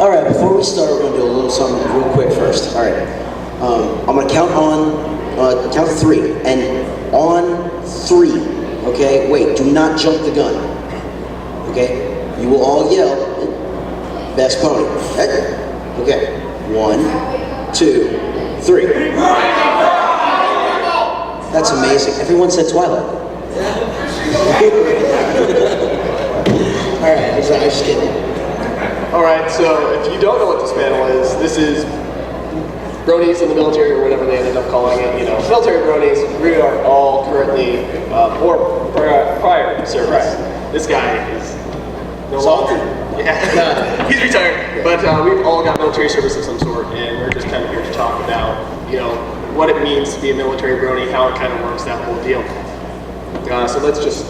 All right, before we start, we're gonna do a little something real quick first. All right, I'm gonna count to three, and on three, okay? Wait, do not jump the gun, okay? You will all yell, best pony. Okay, 1, 2, 3. That's amazing. Everyone said Twilight. All right, I'm just kidding. All right, so if you don't know what this panel is, this is Bronies in the military, or whatever they ended up calling it. You know, military Bronies. We are all currently, or prior to service. Right. This guy is no longer. Yeah, he's retired. But we've all got military service of some sort, and we're just kind of here to talk about, you know, what it means to be a military Brony, how it kind of works, that whole deal. So let's just.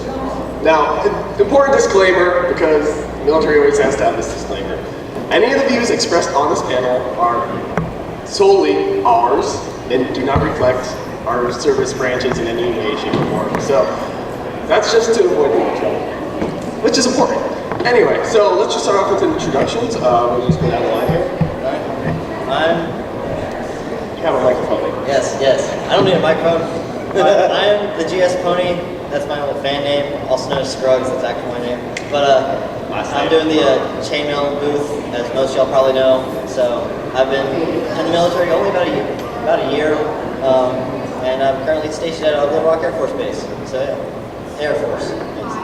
Now, important disclaimer, because the military always has to have this disclaimer. Any of the views expressed on this panel are solely ours and do not reflect our service branches in any way, shape, or form. So that's just to avoid getting in trouble, which is important. Anyway, so let's just start off with introductions. We'll just go down the line here. You have a microphone. Yes. I don't need a microphone. I'm the GS Pony. That's my old fan name, also known as Scruggs. That's actually my name. But I'm doing the chainmail booth, as most of y'all probably know. So I've been in the military only about a year, and I'm currently stationed at Little Rock Air Force Base. So yeah, Air Force. Thanks.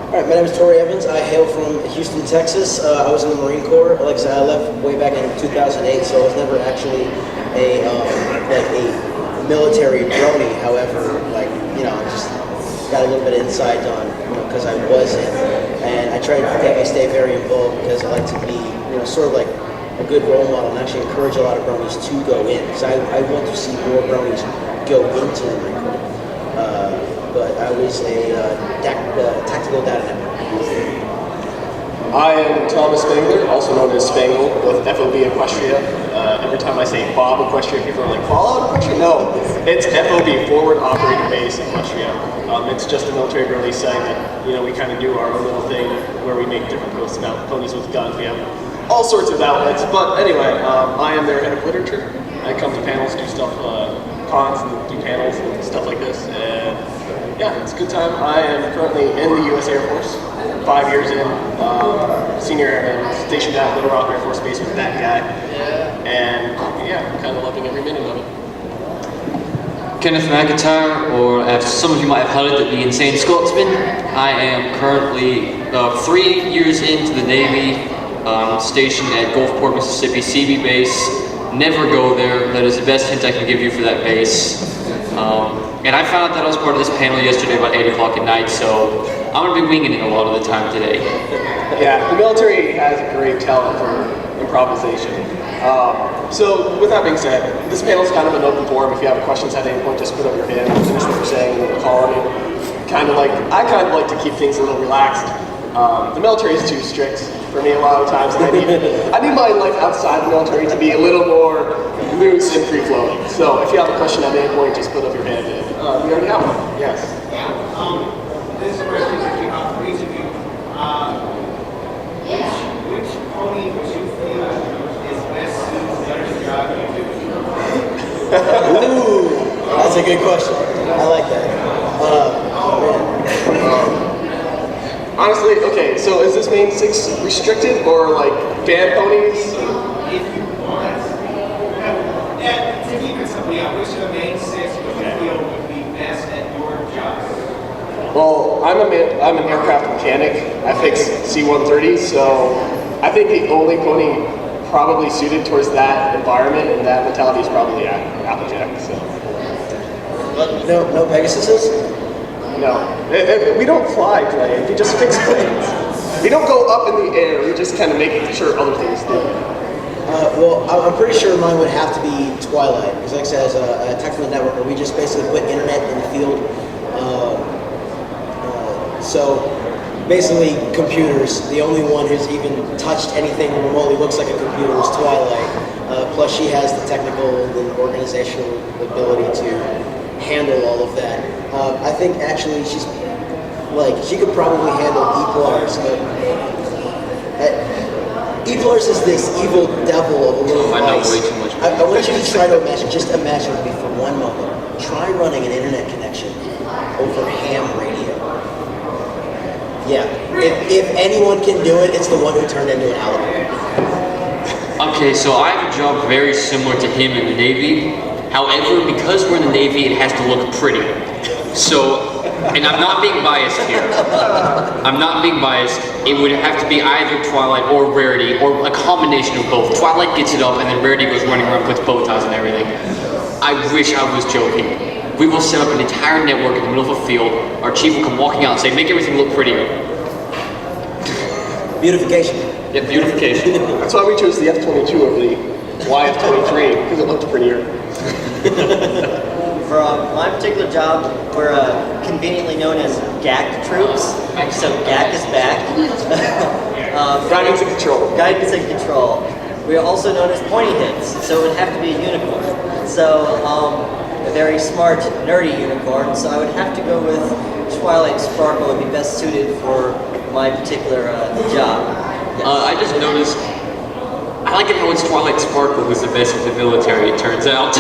All right, my name is Tori Evans. I hail from Houston, Texas. I was in the Marine Corps. Like I said, I left way back in 2008, so I was never actually a military Brony. However, just got a little bit of insight on, because I was in, and I try to think I stay very involved because I like to be, sort of like a good role model and actually encourage a lot of Bronies to go in, because I want to see more Bronies go into the Marine Corps. But I was a tactical data network. I am Thomas Spangler, also known as Spangle, with FOB Equestria. Every time I say Bob Equestria, people are like, Fallout Equestria? No, it's FOB, Forward Operating Base Equestria. It's just a military Brony site that, we kind of do our own little thing where we make different posts about ponies with guns. We have all sorts of outlets. But anyway, I am their head of literature. I come to panels, do stuff, cons, and do panels and stuff like this. And yeah, it's a good time. I am currently in the U.S. Air Force. 5 years in, senior airman, stationed at Little Rock Air Force Base with that guy. And yeah, I'm kind of loving every minute of it. Kenneth McIntyre, or as some of you might have heard it, the Insane Scotsman. I am currently 3 years into the Navy, stationed at Gulfport, Mississippi, CB base. Never go there. That is the best hint I can give you for that base. And I found out that I was part of this panel yesterday about 8 o'clock at night, so I'm going to be winging it a lot of the time today. Yeah, the military has a great talent for improvisation. So with that being said, this panel is kind of an open forum. If you have questions at any point, just put up your hand, finish what you're saying, and call on me. I kind of like to keep things a little relaxed. The military is too strict for me a lot of times, and I need my life outside the military to be a little more loose and free-flowing. So if you have a question at any point, just put up your hand. And we already have one. Yes. This question is actually about for each of you. Which pony would you feel is best suited to the job you do? Ooh, that's a good question. I like that. Honestly, okay, so is this main 6 restricted or like band ponies? If you want. And to keep it simple, which of the main 6 would you feel would be best at your job? Well, I'm an aircraft mechanic. I fix C-130s, so I think the only pony probably suited towards that environment and that mentality is probably Applejack. So. No Pegasuses? No, we don't fly planes. We just fix planes. We don't go up in the air. We just kind of make sure other things do. Well, I'm pretty sure mine would have to be Twilight, because like I said, as a tactical network, where we just basically put internet in the field. So basically, computers. The only one who's even touched anything remotely looks like a computer is Twilight. Plus, she has the technical and organizational ability to handle all of that. I think actually she could probably handle E+. E-Pillars is this evil devil of a little I know device. way too much. I want you to try to imagine, just imagine with me for one moment. Try running an internet connection over ham radio. Yeah, if anyone can do it, it's the one who turned into an alligator. Okay, so I have a job very similar to him in the Navy. However, because we're in the Navy, it has to look pretty. So, and I'm not being biased here. I'm not being biased. It would have to be either Twilight or Rarity, or a combination of both. Twilight gets it up, and then Rarity goes running around, puts bow ties and everything. I wish I was joking. We will set up an entire network in the middle of a field. Our chief will come walking out and say, make everything look pretty. Beautification. Yeah, beautification. That's why we chose the F-22 over the YF-23, because it looked prettier. For my particular job, we're conveniently known as GAC troops. So GAC is back. Guidance and control. Guidance and control. We are also known as pointy heads, so it would have to be a unicorn. So a very smart, nerdy unicorn. So I would have to go with Twilight Sparkle would be best suited for my particular job. Yes. I just noticed, I like it how it's Twilight Sparkle who's the best with the military, it turns out.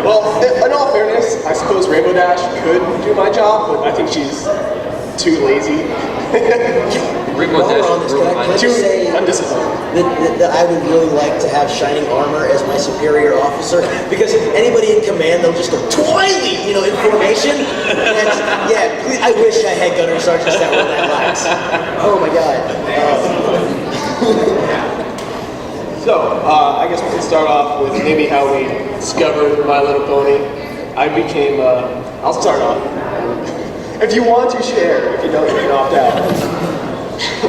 Well, in all fairness, I suppose Rainbow Dash could do my job, but I think she's too lazy. Rainbow While Dash we're on this, is can I real just say undisciplined. that I would really like to have Shining Armor as my superior officer, because if anybody in command, they'll just go, Twilight, in formation. And yeah, please, I wish I had gunner sergeants that were that lax. Oh my god. So, I guess we can start off with maybe how we discovered My Little Pony. I became, I'll start off. If you want to share, if you don't, you can opt out.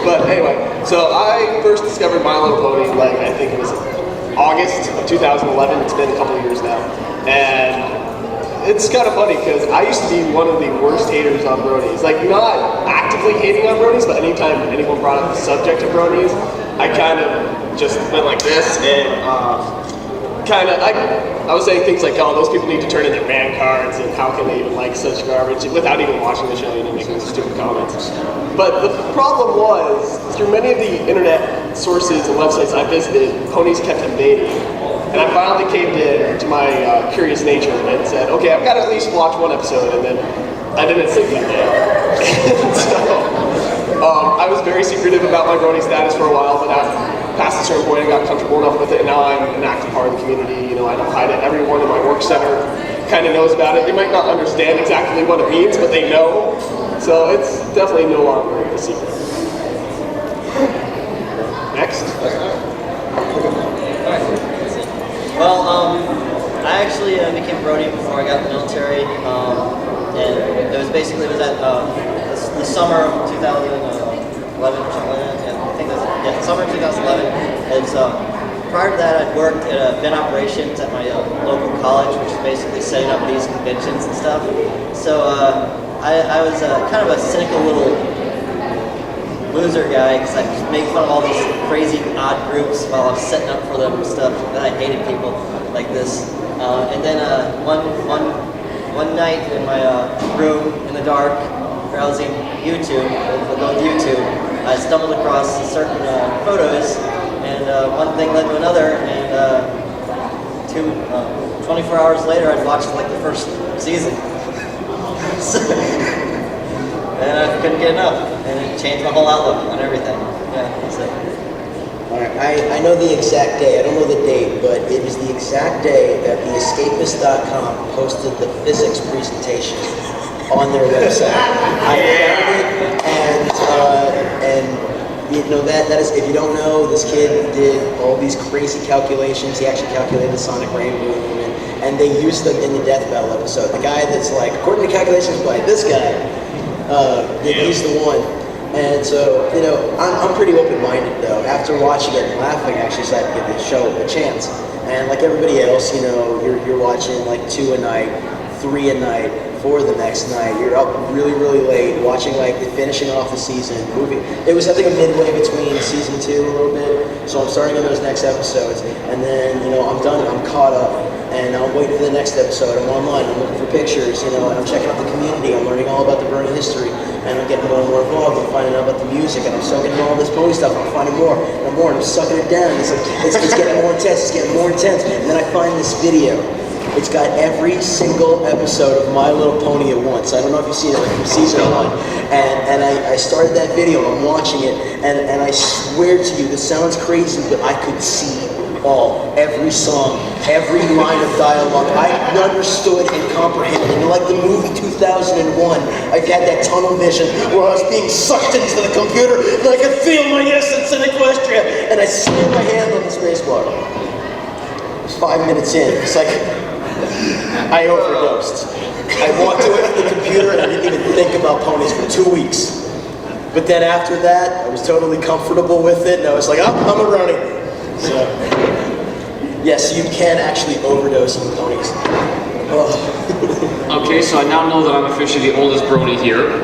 But anyway, so I first discovered My Little Pony, I think it was August of 2011. It's been a couple of years now. And it's kind of funny because I used to be one of the worst haters on Bronies. Not actively hating on Bronies, but anytime anyone brought up the subject of Bronies, I kind of just went like this and I was saying things like, oh, those people need to turn in their man cards and how can they even like such garbage without even watching the show and making those stupid comments. But the problem was, through many of the internet sources and websites I visited, ponies kept invading. And I finally caved in to my curious nature and said, okay, I've got to at least watch one episode, and then I didn't sleep that day. I was very secretive about my Brony status for a while, but past a certain point I got comfortable enough with it, and now I'm an active part of the community. I don't hide it. Everyone in my work center kind of knows about it. They might not understand exactly what it means, but they know. So it's definitely no longer a secret. Next. Well, I actually became Brony before I got in the military, and it was at the summer of 2011 or something like that. Yeah, I think it was summer of 2011. And so prior to that, I'd worked at event operations at my local college, which is basically setting up these conventions and stuff. So I was kind of a cynical little loser guy because I just make fun of all these crazy odd groups while I was setting up for them and stuff. And I hated people like this. And then one night in my room in the dark, browsing YouTube, I stumbled across certain photos, and one thing led to another, and 24 hours later, I'd watched the first season. And I couldn't get enough, and it changed my whole outlook on everything. Yeah, so. All right, I know the exact day. I don't know the date, but it was the exact day that theescapist.com posted the physics presentation on their website. I found it, and that is, if you don't know, this kid did all these crazy calculations. He actually calculated the sonic rainbow movement, and they used them in the Death Battle episode. The guy that's according to calculations by this guy, he's the one. And so, I'm pretty open-minded though. After watching it and laughing, I actually decided to give the show a chance. And like everybody else, you're watching 2 a night, 3 a night, 4 the next night. You're up really, really late, watching finishing off the season, moving. It was, I think, a midway between season 2 a little bit. So I'm starting on those next episodes, and then I'm done. I'm caught up, and I'm waiting for the next episode. I'm online. I'm looking for pictures. And I'm checking out the community. I'm learning all about the Brony history. and I'm getting more and more involved. I'm finding out about the music, and I'm sucking in all this pony stuff. I'm finding more and more, and I'm sucking it down. It's like it's getting more intense. It's getting more intense, and then I find this video. It's got every single episode of My Little Pony at once. I don't know if you've seen it, like from season 1. And I started that video, and I'm watching it, and I swear to you, this sounds crazy, but I could see every song, every line of dialogue. I understood and comprehended. And like the movie 2001, I had that tunnel vision where I was being sucked into the computer, and I could feel my essence in Equestria, and I slammed my hand on the spacebar. 5 minutes in, it's like I overdosed. I walked away from the computer and I didn't even think about ponies for 2 weeks. But then after that, I was totally comfortable with it, and I was like, oh, I'm a Brony. So, yes, you can actually overdose on ponies. Oh. Okay, so I now know that I'm officially the oldest Brony here.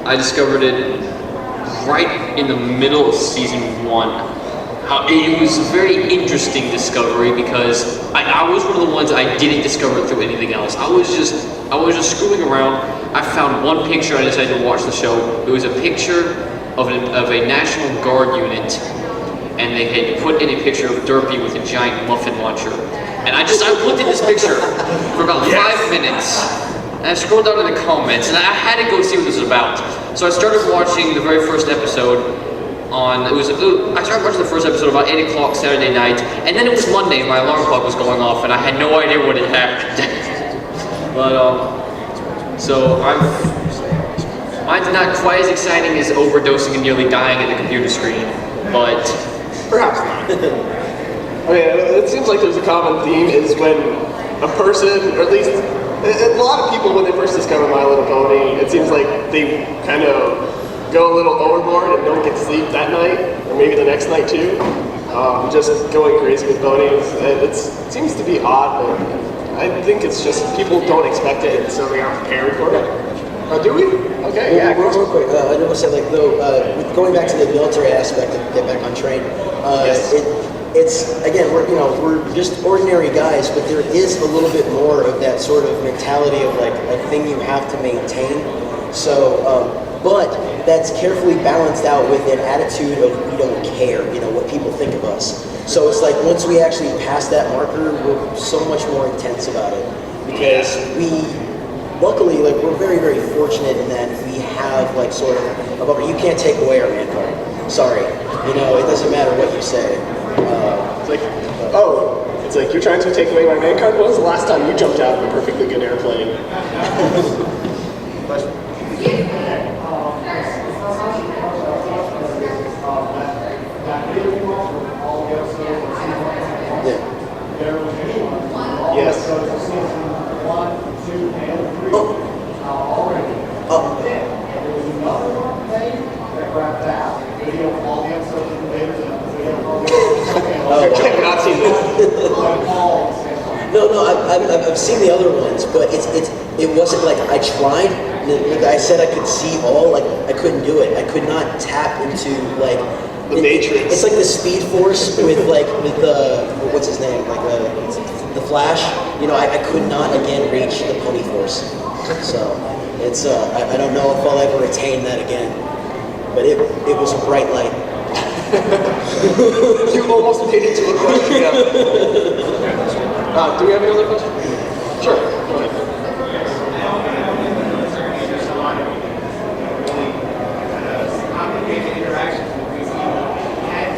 I discovered it right in the middle of season 1. It was a very interesting discovery because I was one of the ones I didn't discover through anything else. I was just screwing around. I found one picture. I decided to watch the show. It was a picture of a National Guard unit, and they had put in a picture of Derpy with a giant muffin launcher. And I looked at this picture for about 5 minutes, and I scrolled down in the comments, and I had to go see what this was about. So I started watching the very first episode. I started watching the first episode about 8 o'clock Saturday night, and then it was Monday and my alarm clock was going off and I had no idea what had happened. But, so mine's not quite as exciting as overdosing and nearly dying at the computer screen, but... Perhaps not. I mean, it seems like there's a common theme is when a person, or at least a lot of people when they first discover My Little Pony, it seems like they kind of go a little overboard and don't get sleep that night, or maybe the next night too. Just going crazy with ponies. It seems to be odd, but I think it's just people don't expect it, and so they aren't prepared for it. Do we? Okay, yeah. Real quick, I want to say, like, though, going back to the military aspect and get back on train, Yes. it's again, we're just ordinary guys, but there is a little bit more of that sort of mentality of like a thing you have to maintain. So, but that's carefully balanced out with an attitude of we don't care, what people think of us. So it's like once we actually pass that marker, we're so much more intense about it because luckily, like, we're very, very fortunate in that we have like sort of a bumper. You can't take away our man card. Sorry, it doesn't matter what you say. It's like you're trying to take away my man card. When was the last time you jumped out of a perfectly good airplane? Yes. I have not seen this. No, I've seen the other ones, but it wasn't like I tried. Like I said, I could see all. Like I couldn't do it. I could not tap into like the Matrix. It's like the Speed Force with the what's his name, like the Flash. I could not again reach the Pony Force. So it's I don't know if I'll ever attain that again. But it was a bright light. You almost made it to a question. Do we have any other questions? Sure. Go ahead. Complicated interactions between people. And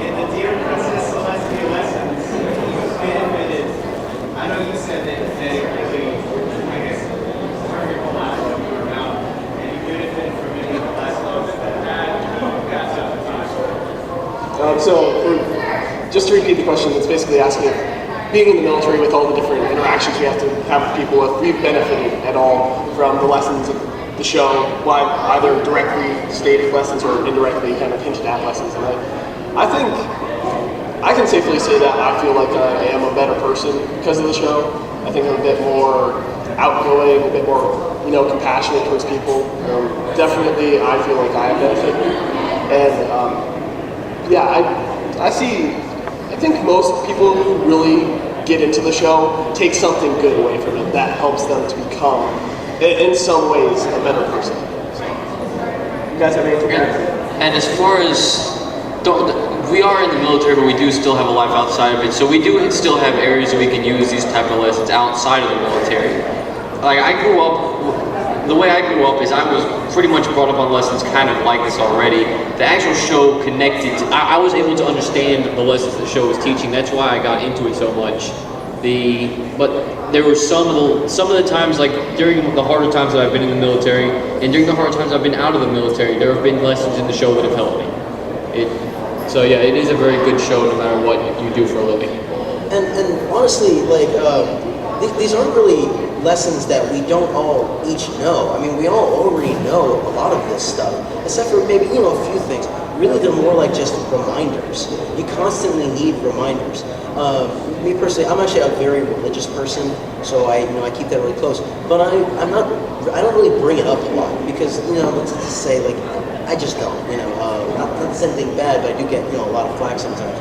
in the Dear Princess Celestia lessons, you benefited. I know you said that it really, I guess, turned your whole life around, and you benefited from maybe the less love that you got to the time. Just to repeat the question, it's basically asking if being in the military with all the different interactions we have to have with people, if we've benefited at all from the lessons of the show, either directly stated lessons or indirectly kind of hinted at lessons. And I think I can safely say that I feel like I am a better person because of the show. I think I'm a bit more outgoing, a bit more, compassionate towards people. Definitely, I feel like I have benefited. And I think most people who really get into the show take something good away from it that helps them to become in some ways, a better person. You guys have anything to add? And as far as, we are in the military, but we do still have a life outside of it. So we do still have areas that we can use these type of lessons outside of the military. Like I grew up, the way I grew up is I was pretty much brought up on lessons kind of like this already. The actual show connected, I was able to understand the lessons the show was teaching. That's why I got into it so much. But there were some of the times, like during the harder times that I've been in the military, and during the hard times I've been out of the military, there have been lessons in the show that have helped me. So yeah, it is a very good show no matter what you do for a living. And honestly, like these aren't really lessons that we don't all each know. I mean, we all already know a lot of this stuff, except for maybe a few things. Really, they're more like just reminders. You constantly need reminders. Me personally, I'm actually a very religious person, so I keep that really close. But I don't really bring it up a lot because let's just say like I just don't. Not that it's anything bad, but I do get a lot of flack sometimes.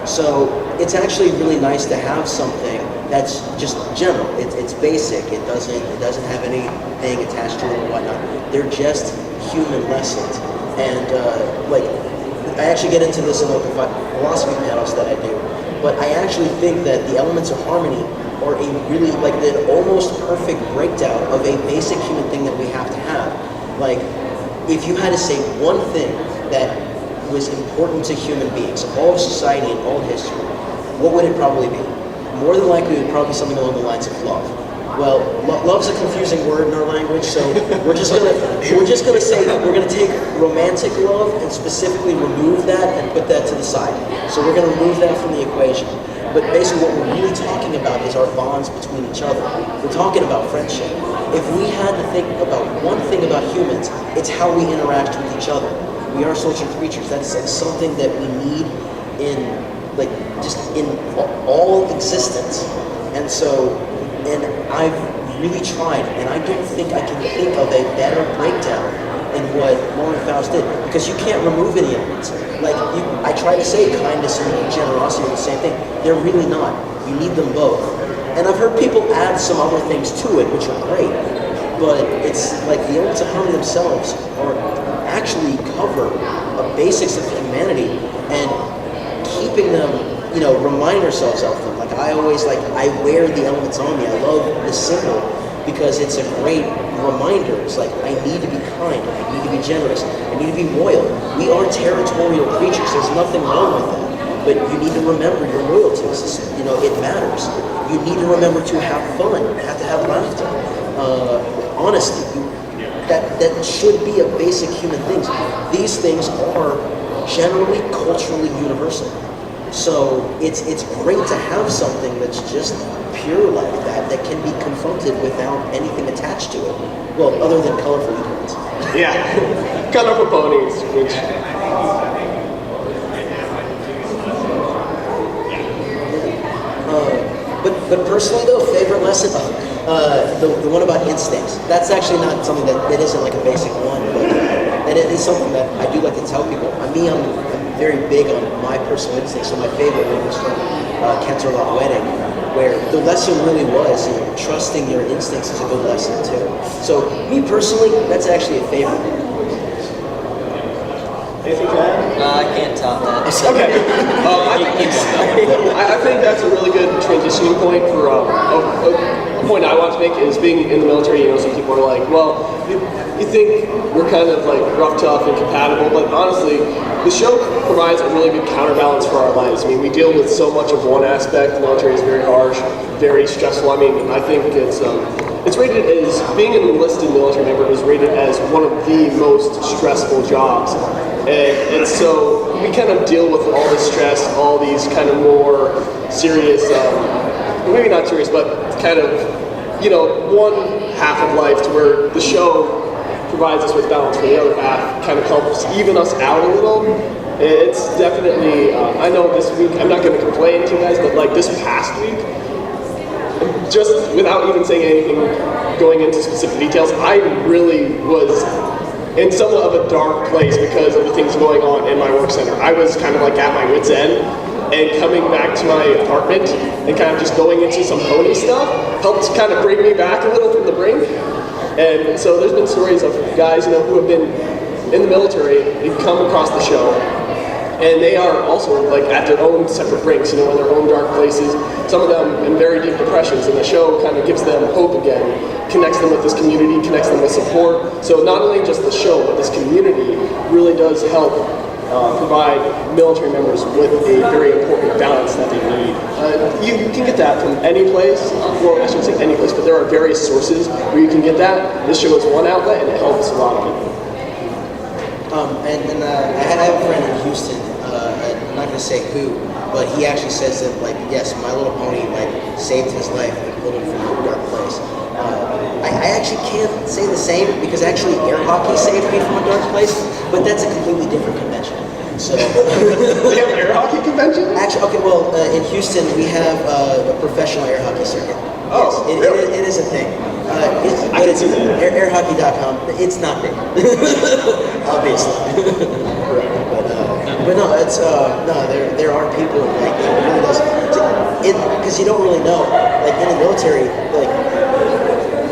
So it's actually really nice to have something that's just general. It's basic. It doesn't have anything attached to it or whatnot. They're just human lessons. And like I actually get into this in like the philosophy panels that I do. But I actually think that the elements of harmony are a really like an almost perfect breakdown of a basic human thing that we have to have. Like if you had to say one thing that was important to human beings, all of society and all of history, what would it probably be? More than likely, it would probably be something along the lines of love. Well, love's a confusing word in our language, so we're just gonna say we're gonna take romantic love and specifically remove that and put that to the side. So we're gonna remove that from the equation. But basically, what we're really talking about is our bonds between each other. We're talking about friendship. If we had to think about one thing about humans, it's how we interact with each other. We are social creatures. That's like something that we need in like just in all existence. And so, and I've really tried, and I don't think I can think of a better breakdown in what Lauren Faust did, because you can't remove any elements. Like I try to say kindness and generosity are the same thing. They're really not. You need them both. And I've heard people add some other things to it, which are great. But it's like the elements of harmony themselves are actually cover the basics of humanity, and keeping them, remind ourselves of them. Like I always I wear the elements on me. I love the symbol because it's a great reminder. It's like I need to be kind, I need to be generous, I need to be loyal. We are territorial creatures. There's nothing wrong with that. But you need to remember your loyalties. It matters. You need to remember to have fun. You have to have laughter. Honesty. That should be a basic human thing. These things are generally culturally universal. So it's great to have something that's just pure like that can be confronted without anything attached to it. Well, other than colorful unicorns. Yeah, colorful ponies, which... But personally though, favorite lesson, the one about instincts. That's actually not something that isn't like a basic one, but that it is something that I do like to tell people. I'm very big on my personal instincts, so my favorite one was from Cantor Law Wedding, where the lesson really was, trusting your instincts is a good lesson too. So me personally, that's actually a favorite one. Anything to add? I can't top that. Okay. I think that's a really good transitioning point for a point I want to make is being in the military. Some people are like, well, you think we're kind of like rough, tough, and compatible, but honestly, the show provides a really good counterbalance for our lives. I mean, we deal with so much of one aspect. The military is very harsh, very stressful. I mean, I think it's rated as, being an enlisted military member is rated as one of the most stressful jobs. And so we kind of deal with all this stress, all these kind of more serious, maybe not serious, but kind of, one half of life to where the show provides us with balance, for the other half kind of helps even us out a little. It's definitely, I know this week, I'm not going to complain to you guys, but like this past week, just without even saying anything, going into specific details, I really was in somewhat of a dark place because of the things going on in my work center. I was kind of like at my wit's end, and coming back to my apartment and kind of just going into some pony stuff helped kind of bring me back a little from the brink. And so there's been stories of guys, you know, who have been in the military, they've come across the show, and they are also like at their own separate brinks, you know, in their own dark places. Some of them in very deep depressions, and the show kind of gives them hope again, connects them with this community, connects them with support. So not only just the show, but this community really does help provide military members with a very important balance that they need. You can get that from any place, well, I shouldn't say any place, but there are various sources where you can get that. This show is one outlet, and it helps a lot of people. I have a friend in Houston, I'm not going to say who, but he actually says that, like, yes, My Little Pony, like, saved his life and pulled him from a dark place. I actually can't say the same, because actually air hockey saved me from a dark place, but that's a completely different convention. So, They have an air hockey convention? actually, okay, well, in Houston, we have a professional air hocky circuit. Oh, Yes, really? it is a thing. I can see that. Airhockey.com, it's not big, obviously. But no, it's no. There are people like it really does, because you don't really know. Like in the military, like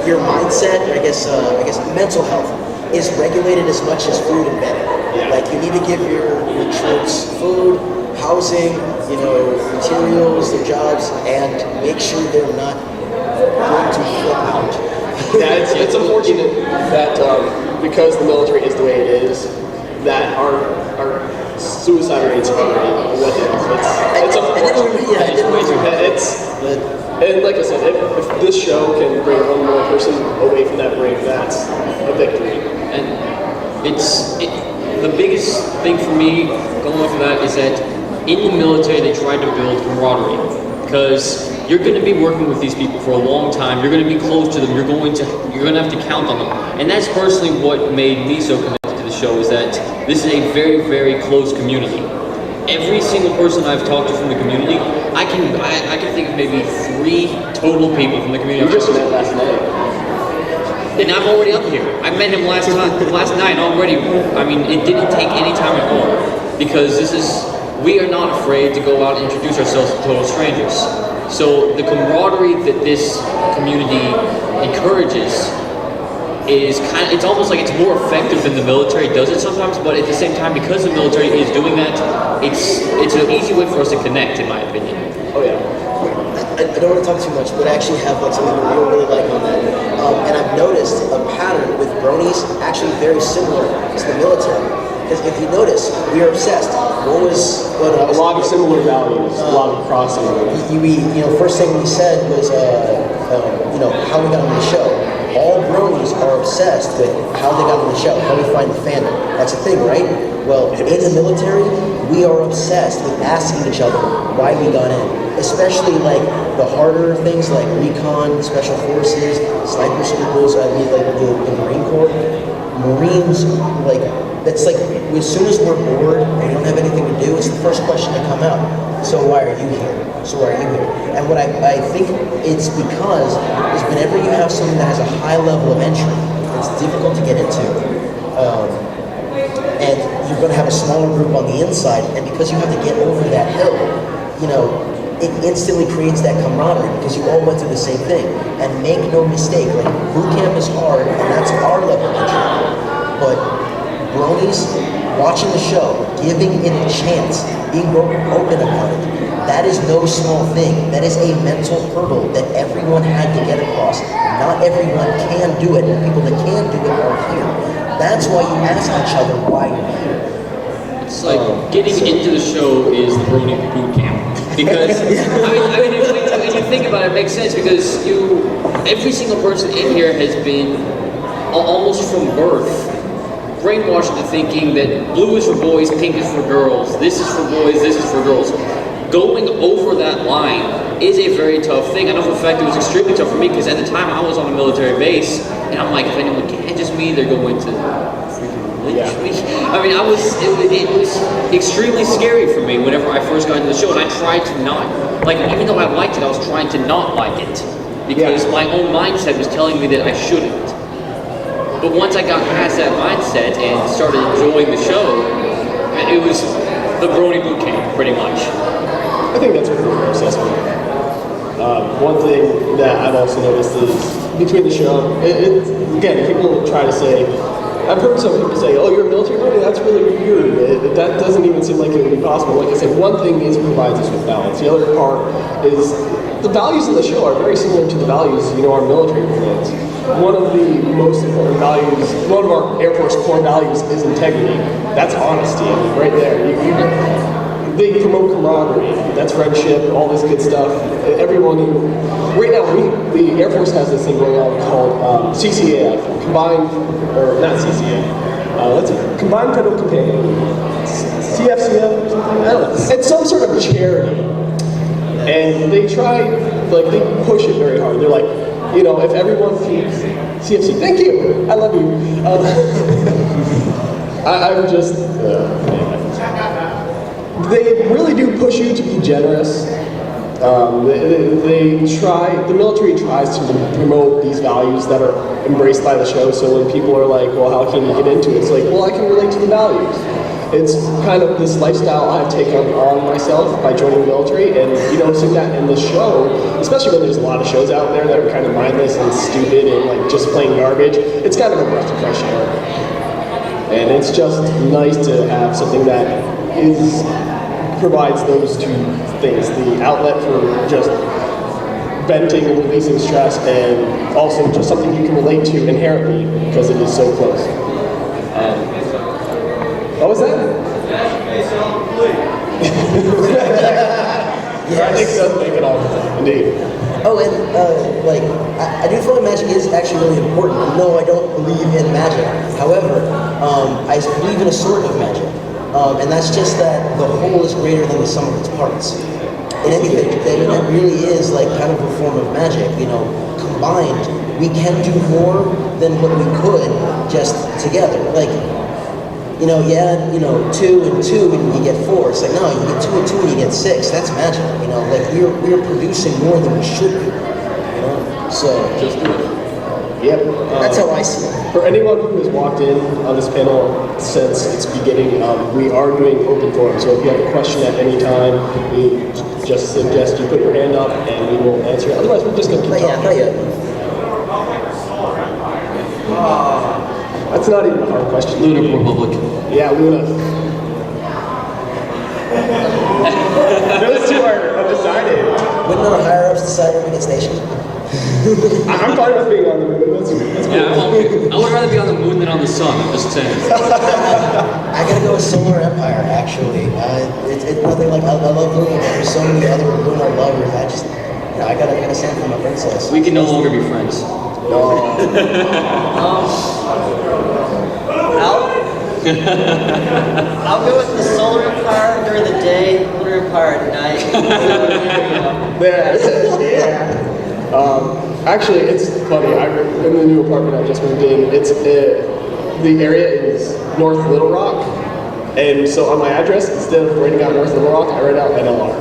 your mindset, I guess mental health is regulated as much as food and bedding. Yeah. Like you need to give your troops food, housing, you know, materials, their jobs, and make sure they're not going to flip out. Yeah, it's unfortunate that because the military is the way it is, that our suicide rates are already what it is. It's unfortunate. Yeah, It's way too bad. And like I said, if this show can bring one more person away from that brink, that's a victory. And the biggest thing for me going off of that is that in the military they tried to build camaraderie, because you're going to be working with these people for a long time. You're going to be close to them. You're going to have to count on them. And that's personally what made me so connected to the show, is that this is a very, very close community. Every single person I've talked to from the community, I can think of maybe 3 total people from the community. You just met last night. And I'm already up here. I met him last night already. I mean, it didn't take any time at all, because we are not afraid to go out and introduce ourselves to total strangers. So the camaraderie that this community encourages is it's almost like it's more effective than the military does it sometimes, but at the same time, because the military is doing that, it's an easy way for us to connect, in my opinion. Oh yeah. I don't want to talk too much, but I actually have like something that we really like on that. And I've noticed a pattern with Bronies actually very similar to the military. Because if you notice, we are obsessed. A lot of similar values, a lot of crossing. First thing we said was, how we got on the show. All Bronies are obsessed with how they got on the show, how we find the fandom. That's a thing, right? Well, in the military, we are obsessed with asking each other why we got in. Especially like the harder things like recon, special forces, sniper schools, like the Marine Corps. Marines, like, that's like, as soon as we're bored and we don't have anything to do, it's the first question to come out. So why are you here? So why are you here? And what I think it's because is whenever you have something that has a high level of entry, it's difficult to get into. And you're going to have a smaller group on the inside, and because you have to get over that hill, it instantly creates that camaraderie because you all went through the same thing. And make no mistake, like boot camp is hard, and that's our level of entry. But Bronies, watching the show, giving it a chance, being open about it, that is no small thing. That is a mental hurdle that everyone had to get across. Not everyone can do it, and people that can do it are here. That's why you ask each other why you're here. It's like getting into the show is the Brony boot camp. Because, I mean, if you think about it, it makes sense, because every single person in here has been, almost from birth, brainwashed into thinking that blue is for boys, pink is for girls, this is for boys, this is for girls. Going over that line is a very tough thing. I know for a fact it was extremely tough for me, because at the time I was on a military base, and I'm like, if anyone catches me, they're going to freaking lynch me. I mean, it was extremely scary for me whenever I first got into the show, and I tried to not, like, even though I liked it, I was trying to not like it, because my own mindset was telling me that I shouldn't. But once I got past that mindset and started enjoying the show, it was the Brony boot camp, pretty much. I think that's a pretty good assessment. One thing that I've also noticed is between the show, again, people try to say, I've heard some people say, oh, you're a military Brony? That's really weird. That doesn't even seem like it would be possible. Like I said, one thing is it provides us with balance. The other part is the values in the show are very similar to the values, our military provides. One of the most important values, one of our Air Force core values is integrity. That's honesty, right there. They promote camaraderie, that's friendship, all this good stuff. Everyone right now, the Air Force has this thing going on called CCAF, not CCA, Combined Federal Companion, CFCF or something, I don't know. It's some sort of charity. And they they push it very hard. They're like, if everyone keeps CFC, thank you, I love you. I'm just, they really do push you to be generous. The military tries to promote these values that are embraced by the show, so when people are like, well, how can you get into it? It's like, well, I can relate to the values. It's kind of this lifestyle I've taken on myself by joining the military, and seeing that in the show, especially when there's a lot of shows out there that are kind of mindless and stupid and like just plain garbage, it's kind of a breath of fresh air. And it's just nice to have something that provides those two things, the outlet for just venting and releasing stress, and also just something you can relate to inherently because it is so close. What was that? Yes. I think it does make it all indeed. Oh, and I do feel like magic is actually really important. No, I don't believe in magic. However, I believe in a sort of magic. And that's just that the whole is greater than the sum of its parts. In anything, that really is like kind of a form of magic. Combined, we can do more than what we could just together. Like, you add, 2 and 2 and you get 4. It's like, no, you get 2 and 2 and you get 6. That's magic. Like we're producing more than we should be. So just do it. Yep. That's how I see it. For anyone who has walked in on this panel since its beginning, we are doing open forum. So if you have a question at any time, we just suggest you put your hand up and we will answer it. Otherwise, we're just going to keep talking. That's not even a hard question. Lunar Republic. Yeah, Luna. Those two are undecided. Wouldn't our higher-ups decide where we get stationed? I'm fine with being on the moon. That's cool. Yeah, I would rather be on the moon than on the sun, I'm just saying. I gotta go with Solar Empire, actually. It's nothing like, I love Luna, but there's so many other Luna lovers. I gotta stand for my princess. We can no longer be friends. No. I'll go with the Solar Empire during the day, Lunar Empire at night. There. Yeah. Actually, it's funny. In the new apartment I just moved in, the area is North Little Rock, and so on my address, instead of writing out North Little Rock, I write out NLR.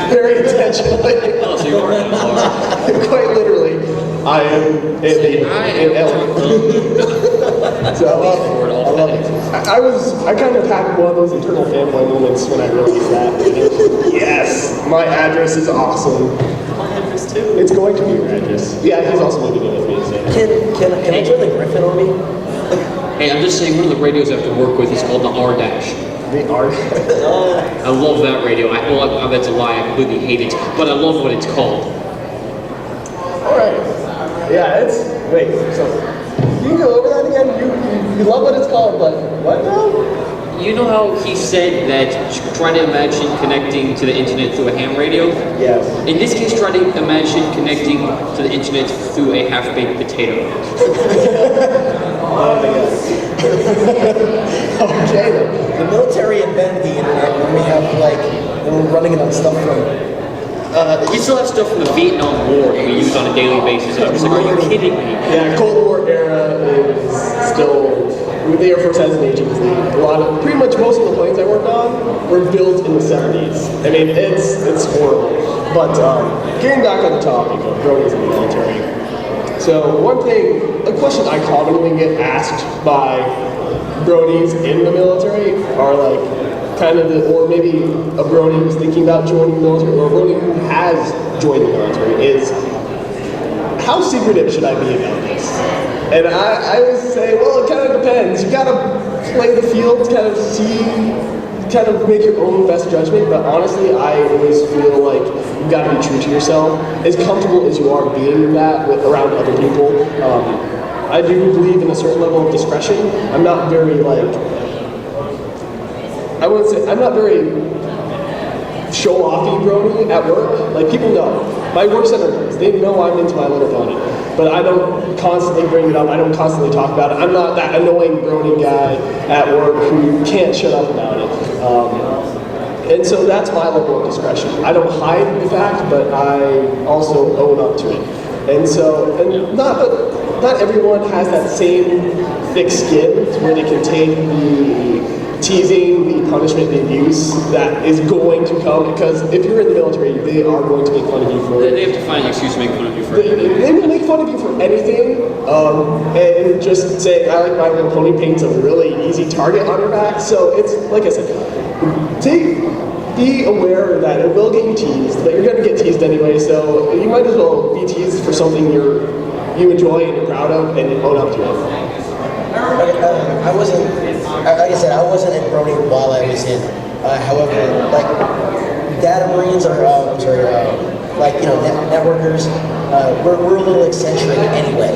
Very intentionally. Oh, so you are NLR. Quite literally, I am in LA. So I love it. I kind of had one of those internal fanboy moments when I realized that. Yes, my address is awesome. My address too. It's going to be your address. Yeah, he's also moving in with me. So. Can I join the Griffin Army? Hey, I'm just saying one of the radios I have to work with is called the R-Dash. The art. I love that radio. That's a lie. I completely hate it. But I love what it's called. All right. Yeah, wait, so you can go over that again? You love what it's called, but what now? You know how he said that trying to imagine connecting to the internet through a ham radio? Yes. In this case, try to imagine connecting to the internet through a half-baked potato. Oh my God. Okay then. The military invented the internet when we have when we're running it on stuff from. You still have stuff from the Vietnam War that we use on a daily basis. I'm just like, are you kidding me? Yeah, Cold War era is still. The Air Force has an aging fleet. Pretty much most of the planes I worked on were built in the 70s. I mean, it's horrible. But getting back on the topic of Bronies in the military. So a question I commonly get asked by Bronies in the military are or maybe a Brony who's thinking about joining the military, or a Brony who has join the military is, how secretive should I be about this? And I would say, well, it kind of depends. You gotta play the field, kind of see, kind of make your own best judgment, but honestly, I always feel like you gotta be true to yourself. As comfortable as you are being that around other people, I do believe in a certain level of discretion. I'm not very I wouldn't say, I'm not very show-offy brony at work. Like, people know. My work center knows. They know I'm into My Little Pony. But I don't constantly bring it up. I don't constantly talk about it. I'm not that annoying brony guy at work who can't shut up about it. And so that's my level of discretion. I don't hide the fact, but I also own up to it. And so, and not everyone has that same thick skin where they can take the teasing, the punishment, the abuse that is going to come, because if you're in the military, they are going to make fun of you for it. They have to find an excuse to make fun of you for it. They will make fun of you for anything, and just say, I like My Little Pony paints a really easy target on your back. So it's, like I said, be aware that it will get you teased, but you're going to get teased anyway, so you might as well be teased for something you enjoy and you're proud of, and own up to it. I wasn't, like I said, I wasn't in Brony while I was in. However, like, data marines are, like, you know, networkers, we're a little eccentric anyway.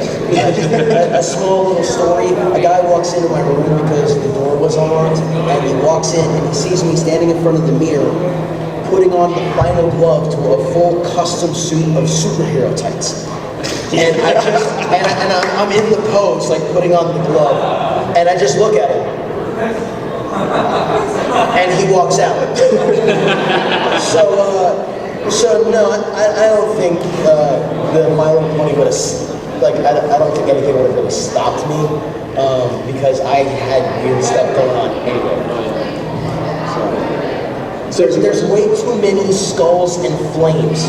A small little story, a guy walks into my room because the door was unlocked, and he walks in and he sees me standing in front of the mirror, putting on the final glove to a full custom suit of superhero tights. And I just, and I'm in the pose, like putting on the glove, and I just look at him. And he walks out. So no, I don't think the My Little Pony would have, like, I don't think anything would have really stopped me, because I had weird stuff going on anyway. So there's way too many skulls and flames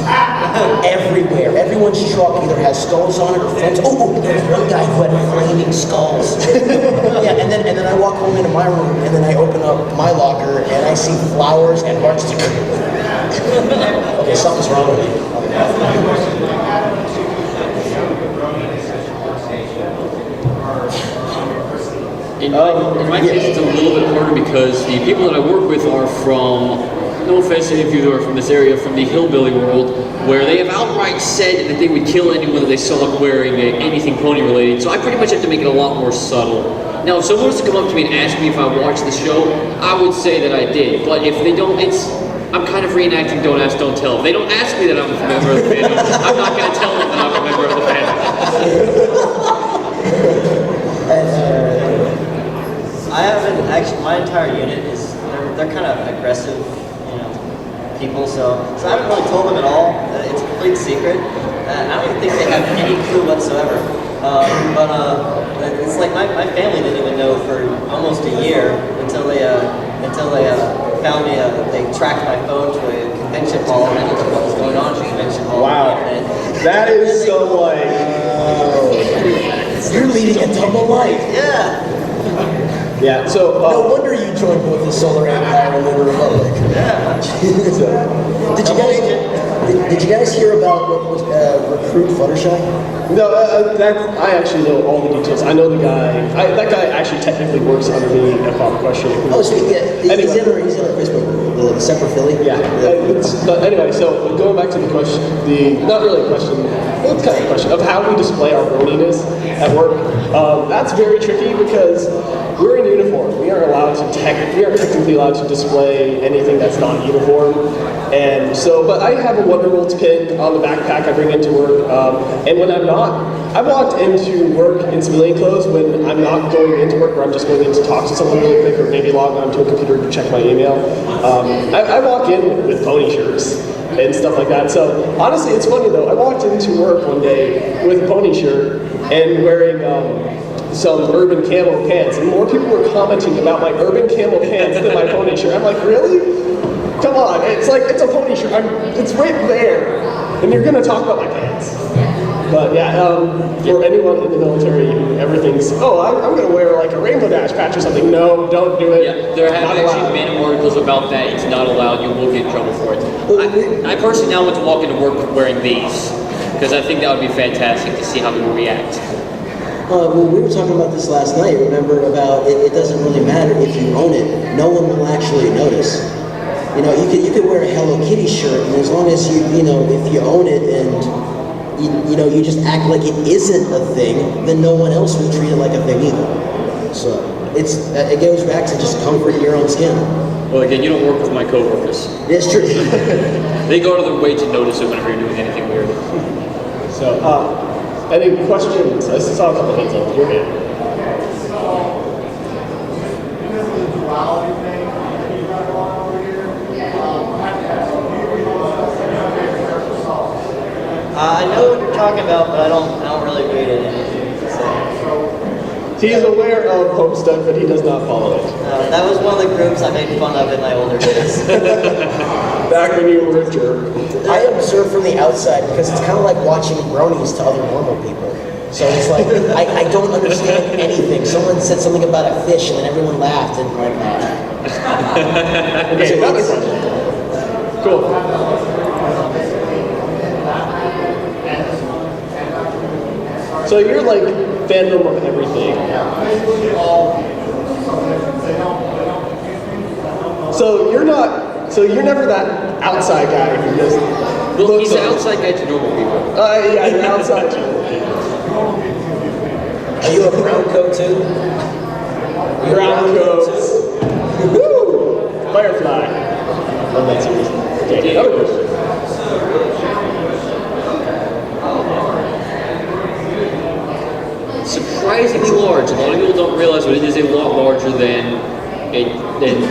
everywhere. Everyone's truck either has skulls on it or flames. Oh, there's one guy who had flaming skulls. Yeah, and then I walk home into my room, and then I open up my locker, and I see flowers and hearts. Okay, something's wrong with me. In my case, it's a little bit harder because the people that I work with are from, no offense to any of you that are from this area, from the hillbilly world, where they have outright said that they would kill anyone that they saw wearing anything pony related. So I pretty much have to make it a lot more subtle. Now, if someone was to come up to me and ask me if I watched the show, I would say that I did. But if they don't, I'm kind of reenacting Don't Ask, Don't Tell. If they don't ask me that I'm a member of the fandom, I'm not going to tell them that I'm a member of the fandom. I haven't actually. My entire unit is they're kind of aggressive, you know, people. So I haven't really told them at all. It's a complete secret. I don't even think they have any clue whatsoever. But it's like my family didn't even know for almost a year until they found me. They tracked my phone to a convention hall and looked at what was going on at the convention hall. Wow, that is so like. You're leading a double life. Yeah. Yeah, so... no wonder you joined both the Solar Empire and the Republic. Yeah. Did you guys hear about what was Recruit Fluttershy? No, I actually know all the details. I know the guy. That guy actually technically works under me at Pop Question. Oh, sweet, yeah. Anyway. He's in our Facebook, the Semper Philly. Yeah. But anyway, so going back to the question, not really a question, it's kind of a question of how we display our broniness at work. That's very tricky because we're in uniform. We aren't technically allowed to display anything that's not uniform. And so, but I have a Wonderworld's pin on the backpack I bring into work. And when I'm not, I've walked into work in civilian clothes when I'm not going into work, or I'm just going in to talk to someone really quick, or maybe log on to a computer to check my email. I walk in with pony shirts and stuff like that. So honestly, it's funny though. I walked into work one day with a pony shirt and wearing some urban camo pants, and more people were commenting about my urban camo pants than my pony shirt. I'm like, really? Come on, it's like, it's a pony shirt. It's right there, and you're gonna talk about my pants. But yeah, for anyone in the military who ever thinks, oh, I'm going to wear like a Rainbow Dash patch or something, no, don't do it. Yeah, there have Not actually allowed. been articles about that. It's not allowed. You will get in trouble for it. I personally now want to walk into work wearing these because I think that would be fantastic to see how people react. Well, we were talking about this last night. Remember about it doesn't really matter if you own it. No one will actually notice. You know, you could wear a Hello Kitty shirt, and as long as you know, if you own it and you know, you just act like it isn't a thing, then no one else will treat it like a thing either. So it goes back to just comfort in your own skin. Well, again, you don't work with my coworkers. It's true. They go to their way to notice it whenever you're doing anything weird. So, any questions? I saw a couple hands up. Your hand. Because of the duality thing you got going on over here, I know what you're talking about, but I don't really read it. He is aware of Homestuck, but he does not follow it. That was one of the groups I made fun of in my older days. Back when you were a jerk. I observe from the outside because it's kind of like watching Bronies to other normal people. So it's like, I don't understand anything. Someone said something about a fish and then everyone laughed and like, Okay, another question. Cool. So you're like fandom of everything. So you're never that outside guy who just Well, looks he's an up. outside guy to normal people. Yeah, you're outside. are you a brown coat too? Brown coats. Woo! Firefly. Love that series. Okay, another question. Surprisingly large. A lot of people don't realize, but it is a lot larger than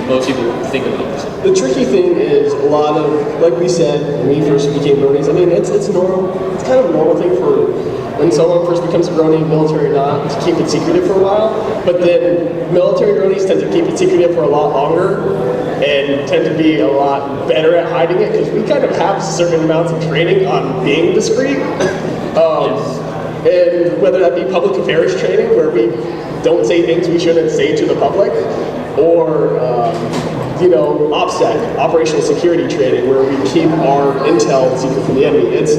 most people think about this. The tricky thing is a lot of, like we said, when we first became Bronies, I mean, it's normal. It's kind of a normal thing for when someone first becomes a Brony, military or not, to keep it secretive for a while. But then military Bronies tend to keep it secretive for a lot longer and tend to be a lot better at hiding it because we kind of have certain amounts of training on being discreet. And whether that be public affairs training, where we don't say things we shouldn't say to the public, or OPSEC, operational security training, where we keep our intel secret from the enemy. It's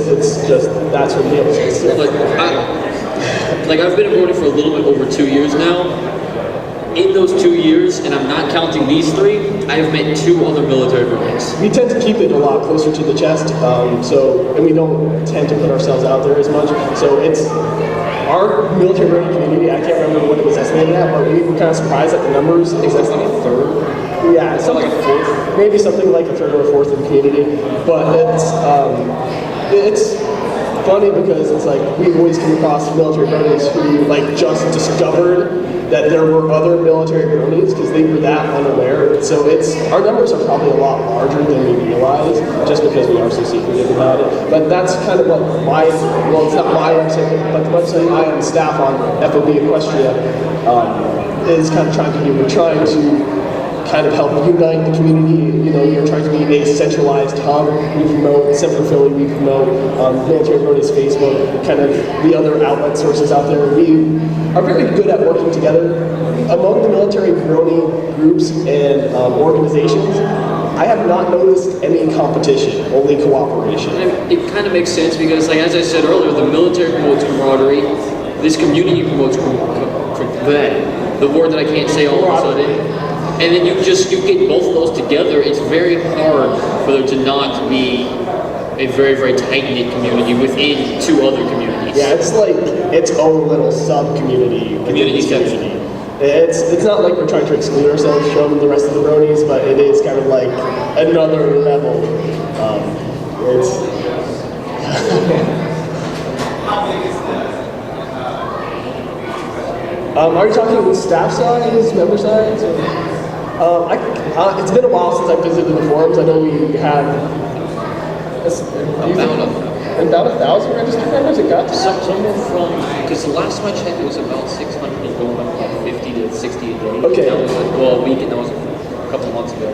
just that's what it is. Like I've been a Brony for a little bit over 2 years now. In those 2 years, and I'm not counting these 3, I have met 2 other military Bronies. We tend to keep it a lot closer to the chest, and we don't tend to put ourselves out there as much. So it's our military Brony community. I can't remember what it was estimated at, but we were kind of surprised at the numbers. I think it's like a third. Yeah, something like a fourth. Maybe something like a third or a fourth in the community. But it's funny because it's like we've always come across military Bronies who like just discovered that there were other military Bronies because they were that unaware. So our numbers are probably a lot larger than we realize just because we are so secretive about it. But that's kind of what it's not my website, but the website I am staff on, FOB Equestria, is kind of trying to do. We're trying to kind of help unite the community. You know, you're trying to be a centralized hub. We promote Central Philly, we promote Military Bronies Facebook, kind of the other outlet sources out there. We are very good at working together. Among the military Brony groups and organizations, I have not noticed any competition, only cooperation. And it kind of makes sense because, like as I said earlier, the military promotes camaraderie. This community promotes the word that I can't say all of a sudden. And then you get both of those together. It's very hard for there to not be a very, very tight-knit community within 2 other communities. Yeah, it's like its own little sub-community. Community. It's not like we're trying to exclude ourselves from the rest of the Bronies, but it is kind of like another level. It's how big is the are you talking staff size, member size? Or, it's been a while since I visited the forums. I know we had about 1,000 registered members. It got to Somewhere from, because the last time I checked it was about 600 and going up about 50 to 60 a day. Okay. That was a week, and that was a couple months ago.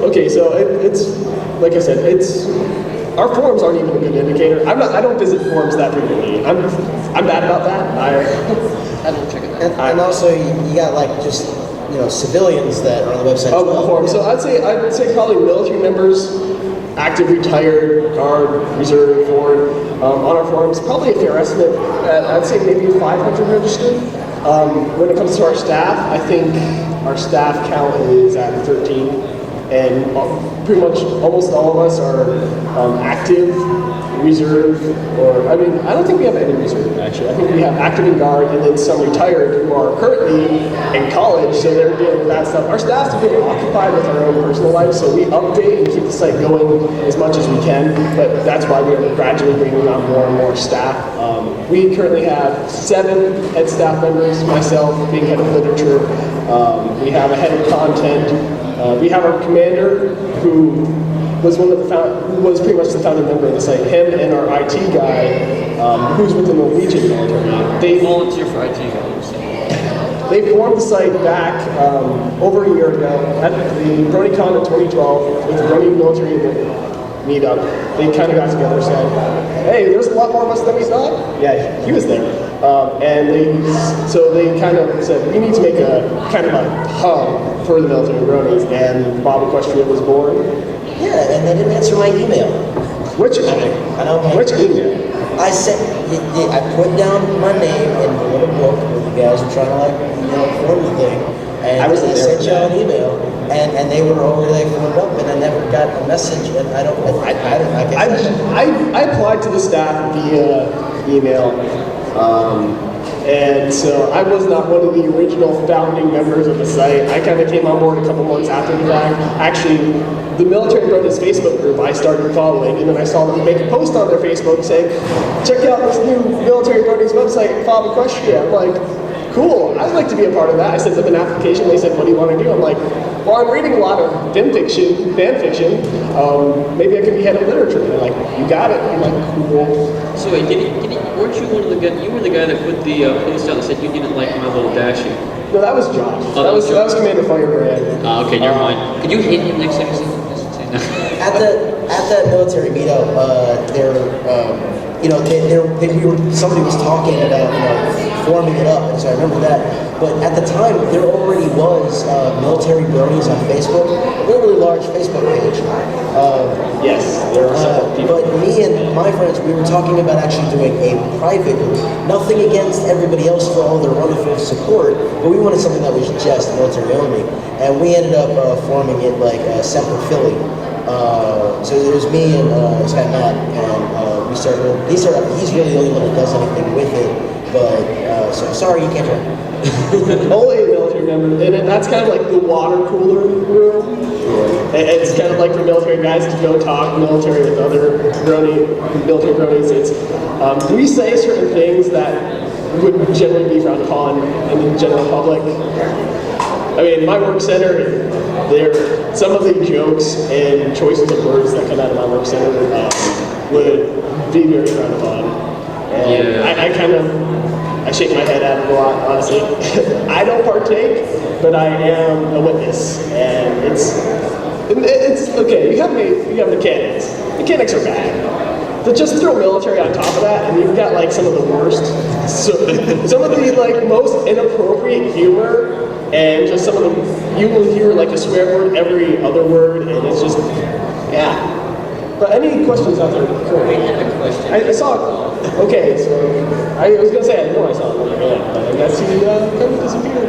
okay, so it's like I said, it's our forums aren't even a good indicator. I don't visit forums that frequently. I'm bad about that. I don't check it out. And also, you got like just, you know, civilians that are on the website as Oh, well. forums. So I'd say probably military members, active, retired, guard, reserve, forward, on our forums. Probably a fair estimate. I'd say maybe 500 registered. When it comes to our staff, I think our staff count is at 13, and pretty much almost all of us are active, reserve, or I mean, I don't think we have any reserve actually. I think we have active and guard, and then some retired who are currently in college, so they're dealing with that stuff. Our staff's a bit occupied with our own personal life, so we update and keep the site going as much as we can, but that's why we are gradually bringing on more and more staff. We currently have 7 head staff members, myself being head of literature. We have a head of content. We have our commander, who was was pretty much the founding member of the site. Him and our IT guy, who's with the Norwegian military. They volunteer for IT. They formed the site back over a year ago at the BronyCon in 2012 with the Brony military meetup. They kind of got together and said, hey, there's a lot more of us than we thought. Yeah, he was there. And they kind of said, we need to make a kind of a hub for the military Bronies, and Bob Equestria was born. Yeah, and they didn't answer my email. Which I know. Which email? I sent. I put down my name in the little book where the guys were trying to like, you know, form the thing, and I sent you an email, and they were already formed up, and I never got a message, and I applied to the staff via email. And so I was not one of the original founding members of the site. I kind of came on board a couple months after the fact. Actually, the Military Bronies Facebook group I started following, and then I saw them make a post on their Facebook saying, check out this new Military Bronies website, Bob Equestria. I'm like, cool, I'd like to be a part of that. I sent them an application. They said, what do you want to do? I'm like, well, I'm reading a lot of fan fiction. Maybe I could be head of literature. And they're like, you got it. I'm like, cool. So wait, weren't you one of the guys? You were the guy that put the post out that said you didn't like my little dashing. No, that was Josh. Oh, that was Commander Firebrand. Okay, never mind. Could you hit him next time you see him? At that military meetup, somebody was talking about, you know, forming it up, and so I remember that. But at the time, there already was Military Bronies on Facebook, a really large Facebook page. Yes, there are several people. But me and my friends, we were talking about actually doing a private group. Nothing against everybody else for all their wonderful support, but we wanted something that was just military only. And we ended up forming it like Semper Philly. So it was me and this guy Matt, and we started. He's really the only one that does anything with it. But so sorry, you can't join. Only a military member, and that's kind of like the water cooler room. It's kind of like for military guys to go talk military with other military Bronies. It's we say certain things that would generally be frowned upon in the general public. I mean, my work center, some of the jokes and choices of words that come out of my work center would be very frowned upon. And yeah. I shake my head at it a lot, honestly. I don't partake, but I am a witness, and it's okay. You have mechanics. Mechanics are bad. But just throw military on top of that, and you've got like some of the worst, some of the like most inappropriate humor, and just some of the you will hear like a swear word every other word, and it's just yeah. But any questions out there? We had a question. I saw it. Okay, so I was gonna say I know I saw it, but I guess he kind of disappeared.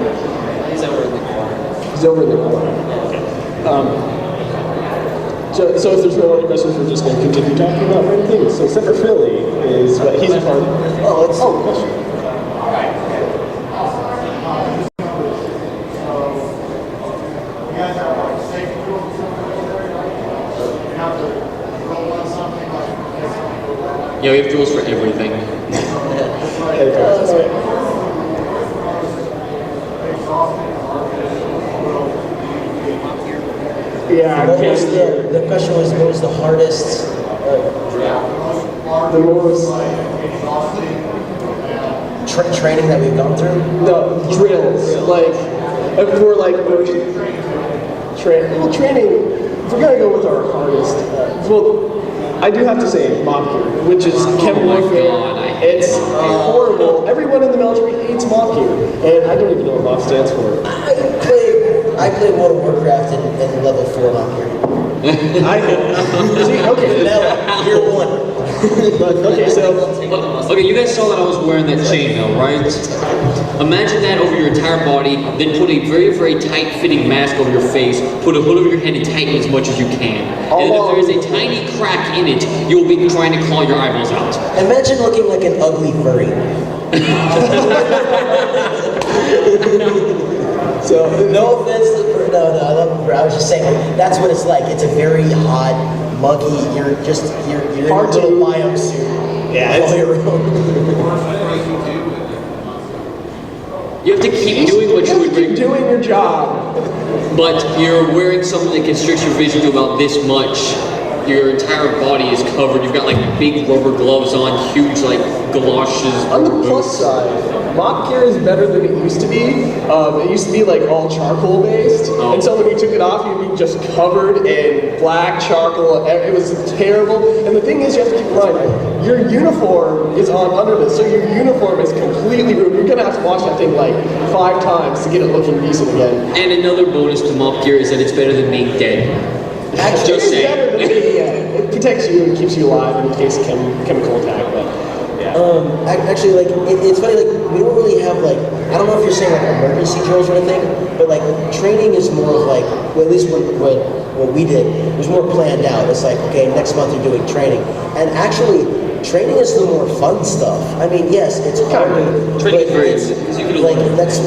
He's over in the corner. He's over in the corner. Okay. So if there's no other questions, we're just going to continue talking about random things. So Semper Philly is what he's a part of. Question. All right. You guys have like safety rules for the military, right? So you have to roll on something like Yeah, we have rules for everything. Yeah, The question was, what was the hardest? The most training that we've gone through? No, drills. Like, if we're like, training, if we're gonna go with our hardest, I do have to say, mob gear, which is chem my warfare. God, I hate It's horrible. Everyone in the military hates mob gear, and I don't even know what mob stands for. I play World of Warcraft in level 4 on here. See, okay, Vanilla, year 1. okay, so Okay, you guys saw that I was wearing that chainmail, right? Imagine that over your entire body, then put a very, very tight-fitting mask over your face, put a hood over your head and tighten as much as you can. And then if there is a tiny crack in it, you'll be trying to claw your eyeballs out. Imagine looking like an ugly furry. so No offense to the furry. No, I love the furry. I was just saying, that's what it's like. It's a very hot, muggy, you're in a Hard little to- biome suit. Yeah, All your own. You have to keep doing what you you would keep do, doing your job. but you're wearing something that constricts your vision to about this much. Your entire body is covered. You've got like big rubber gloves on, huge like galoshes. On the plus side, mob gear is better than it used to be. It used to be like all charcoal based, Oh. and so when you took it off, you'd be just covered in black charcoal. It was terrible. And the thing is, you have to keep in mind, your uniform is on under this, so your uniform is completely ruined. You're gonna have to wash that thing like 5 times to get it looking decent again. And another bonus to mob gear is that it's better than being dead. Actually, Just It's saying. better than it protects you and keeps you alive in case of chemical attack. But yeah. Actually, like, it's funny, like, we don't really have, like, I don't know if you're saying, like, emergency drills or anything, but, like, training is more of, like, well, at least what we did, it was more planned out. It's like, okay, next month you're doing training. And actually, training is the more fun stuff. I mean, yes, it's harder, Training is but very- it's, because you can- like, that's,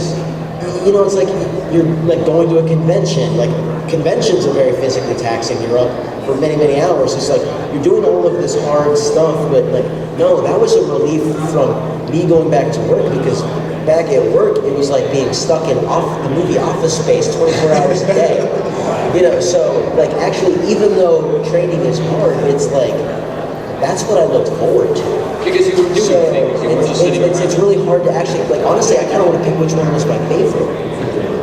you know, it's like, you're, like, going to a convention. Like, conventions are very physically taxing. You're up for many, many hours. It's like, you're doing all of this hard stuff, but, like, no, that was a relief from me going back to work, because back at work, it was like being stuck in the movie Office Space 24 hours a day. You know, so, like, actually, even though training is hard, it's like, that's what I looked forward to. Because you were doing So, things, you weren't just sitting it's really hard to actually, like, honestly, I kind of want to pick which one was my favorite.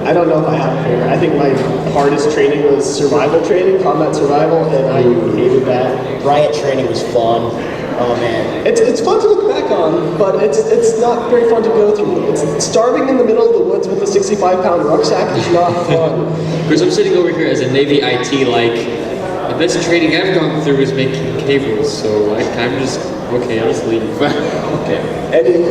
I don't know if I have a favorite. I think my hardest training was survival training, combat survival, and I hated that. Riot training was fun. Oh, man. It's fun to look back on, but it's not very fun to go through. It's starving in the middle of the woods with a 65-pound rucksack is not fun. Because I'm sitting over here as a Navy IT, like, the best training I've gone through is making cables, so I'm just, okay, I'll just leave. Okay. Eddie,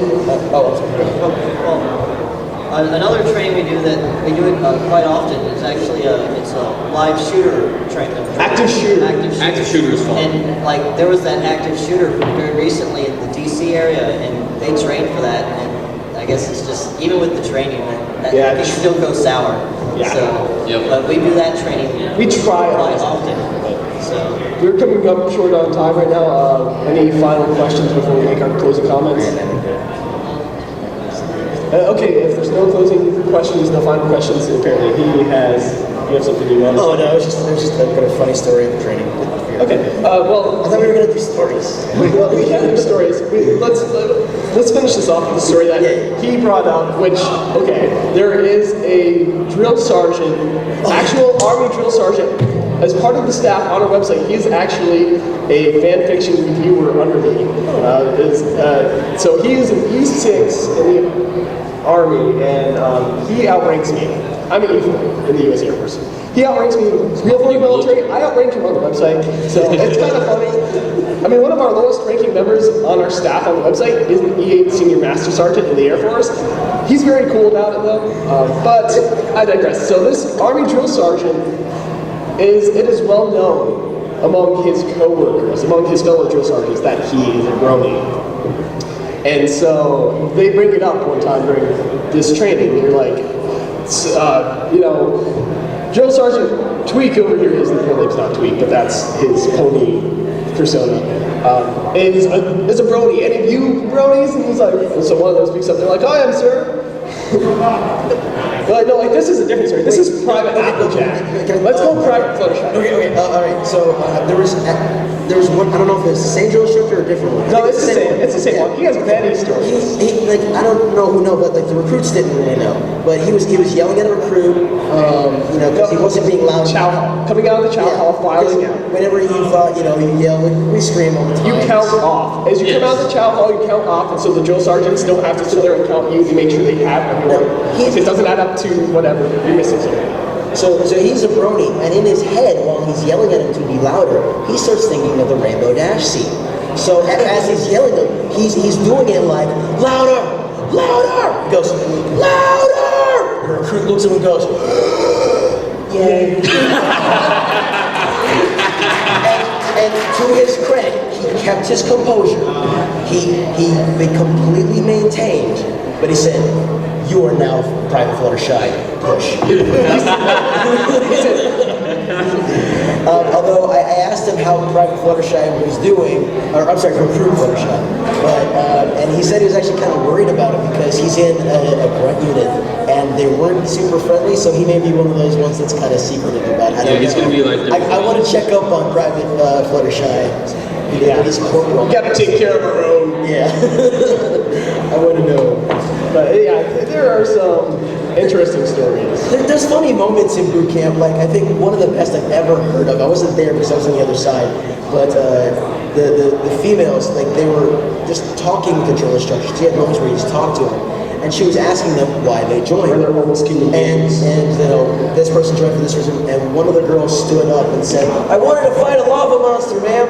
Another training we do that we do it quite often is actually it's a live shooter training. Active shooter. Active shooter is fun. And like there was that active shooter very recently in the DC area, and they trained for that. And I guess it's just even with the training that Yeah. can still go sour. Yeah. So, Yep. but we do that training. We try quite our often. So. we're coming up short on time right now. Any final questions before we make our closing comments? Okay, if there's no closing questions, no final questions, apparently you have something you want to Oh, no, it was just a funny story of the training. Okay, well, I thought we were going to do stories. well, we can do stories. Let's finish this off with the story that he brought up, which, okay, there is a drill sergeant, actual Army drill sergeant, as part of the staff on our website. He's actually a fan fiction reviewer under me. So he is an E6 in the Army, and he outranks me. I'm an E4 in the U.S. Air Force. He outranks me real for the military. I outrank him on the website, so it's kind of funny. I mean, one of our lowest ranking members on our staff on the website is an E8 Senior Master Sergeant in the Air Force. He's very cool about it though, but I digress. So this Army Drill Sergeant it is well known among his co-workers, among his fellow drill sergeants, that he is a Brony. And so they bring it up one time during this training. They're like, you know, Drill Sergeant Tweak over here, his real name's not Tweak, but that's his pony persona, is a Brony. Any of you Bronies? And he's like, so one of them speaks up, they're like, I am, sir. Like, no, like this is a different story. This is private Applejack. Let's go private Fluttershy. Okay, all right. So there was one. I don't know if it's the same drill instructor or a different one. No, it's the same. It's the same one. He has many stories. He like I don't know who know, but like the recruits didn't really know. But he was yelling at a recruit, you know, because he wasn't being loud. Chow hall, coming out of the chow hall, filing out. Whenever you thought, you know, you yell, we scream all the time. You count off. As you come out of the chow hall, you count off, and so the drill sergeants don't have to sit there and count you to make sure they have everyone. If it doesn't add up to whatever, you're missing something. So he's a brony, and in his head, while he's yelling at him to be louder, he starts thinking of the Rainbow Dash scene. So as he's yelling at him, he's doing it like, louder, louder! He goes, louder! The recruit looks at him and goes, yay. and to his credit, he kept his composure. He completely maintained, but he said, you are now Private Fluttershy. Push. Although I asked him how Private Fluttershy was doing, or I'm sorry, Recruit Fluttershy, but and he said he was actually kind of worried about it because he's in a grunt unit and they weren't super friendly, so he may be one of those ones that's kind of secretive about how. Yeah, he's gonna be like. I want to check up on Private Fluttershy. Yeah, he's corporal. We gotta take care of our own. Yeah. I want to know. But yeah, there are some interesting stories. There's funny moments in boot camp. Like I think one of the best I've ever heard of. I wasn't there because I was on the other side, but the females, like they were just talking with the drill instructors. She had moments where you just talk to them, and she was asking them why they joined. They're almost human beings. And you know, this person joined for this reason, and one of the girls stood up and said, "I wanted to fight a lava monster, ma'am."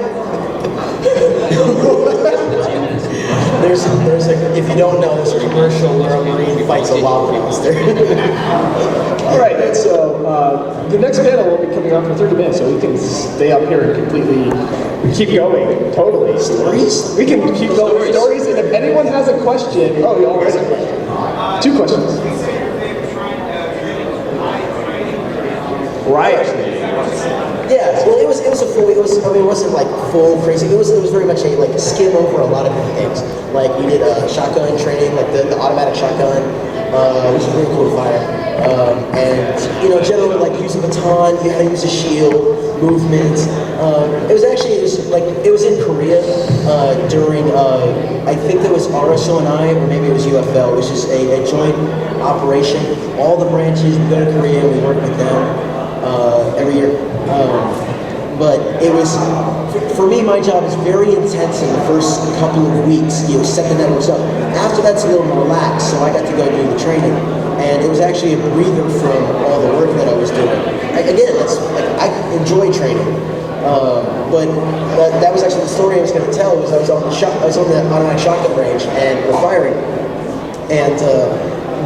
There's a, if you don't know, there's a commercial where a Marine fights a lava monster. All right, and so the next panel will be coming up for 30 minutes, so we can stay up here and completely keep going. Totally. Stories? We can keep going with stories, and if anyone has a question, oh, you all has a question. 2 questions. Right. Yeah, well, it was a full. It wasn't like full crazy. It was very much a like skim over a lot of different things. Like we did shotgun training, like the automatic shotgun, which is really cool to fire. And you know, generally like use a baton, you how to use a shield, movement. It was in Korea during I think there was RSO&I or maybe it was UFL, which is a joint operation. All the branches we go to Korea, we work with them every year. But it was, for me, my job is very intense in the first couple of weeks. You know, set the networks up. After that's a little more relaxed, so I got to go do the training. And it was actually a breather from all the work that I was doing. Again, that's like I enjoy training. But that was actually the story I was going to tell. Was I was on the automatic shotgun range and we're firing, and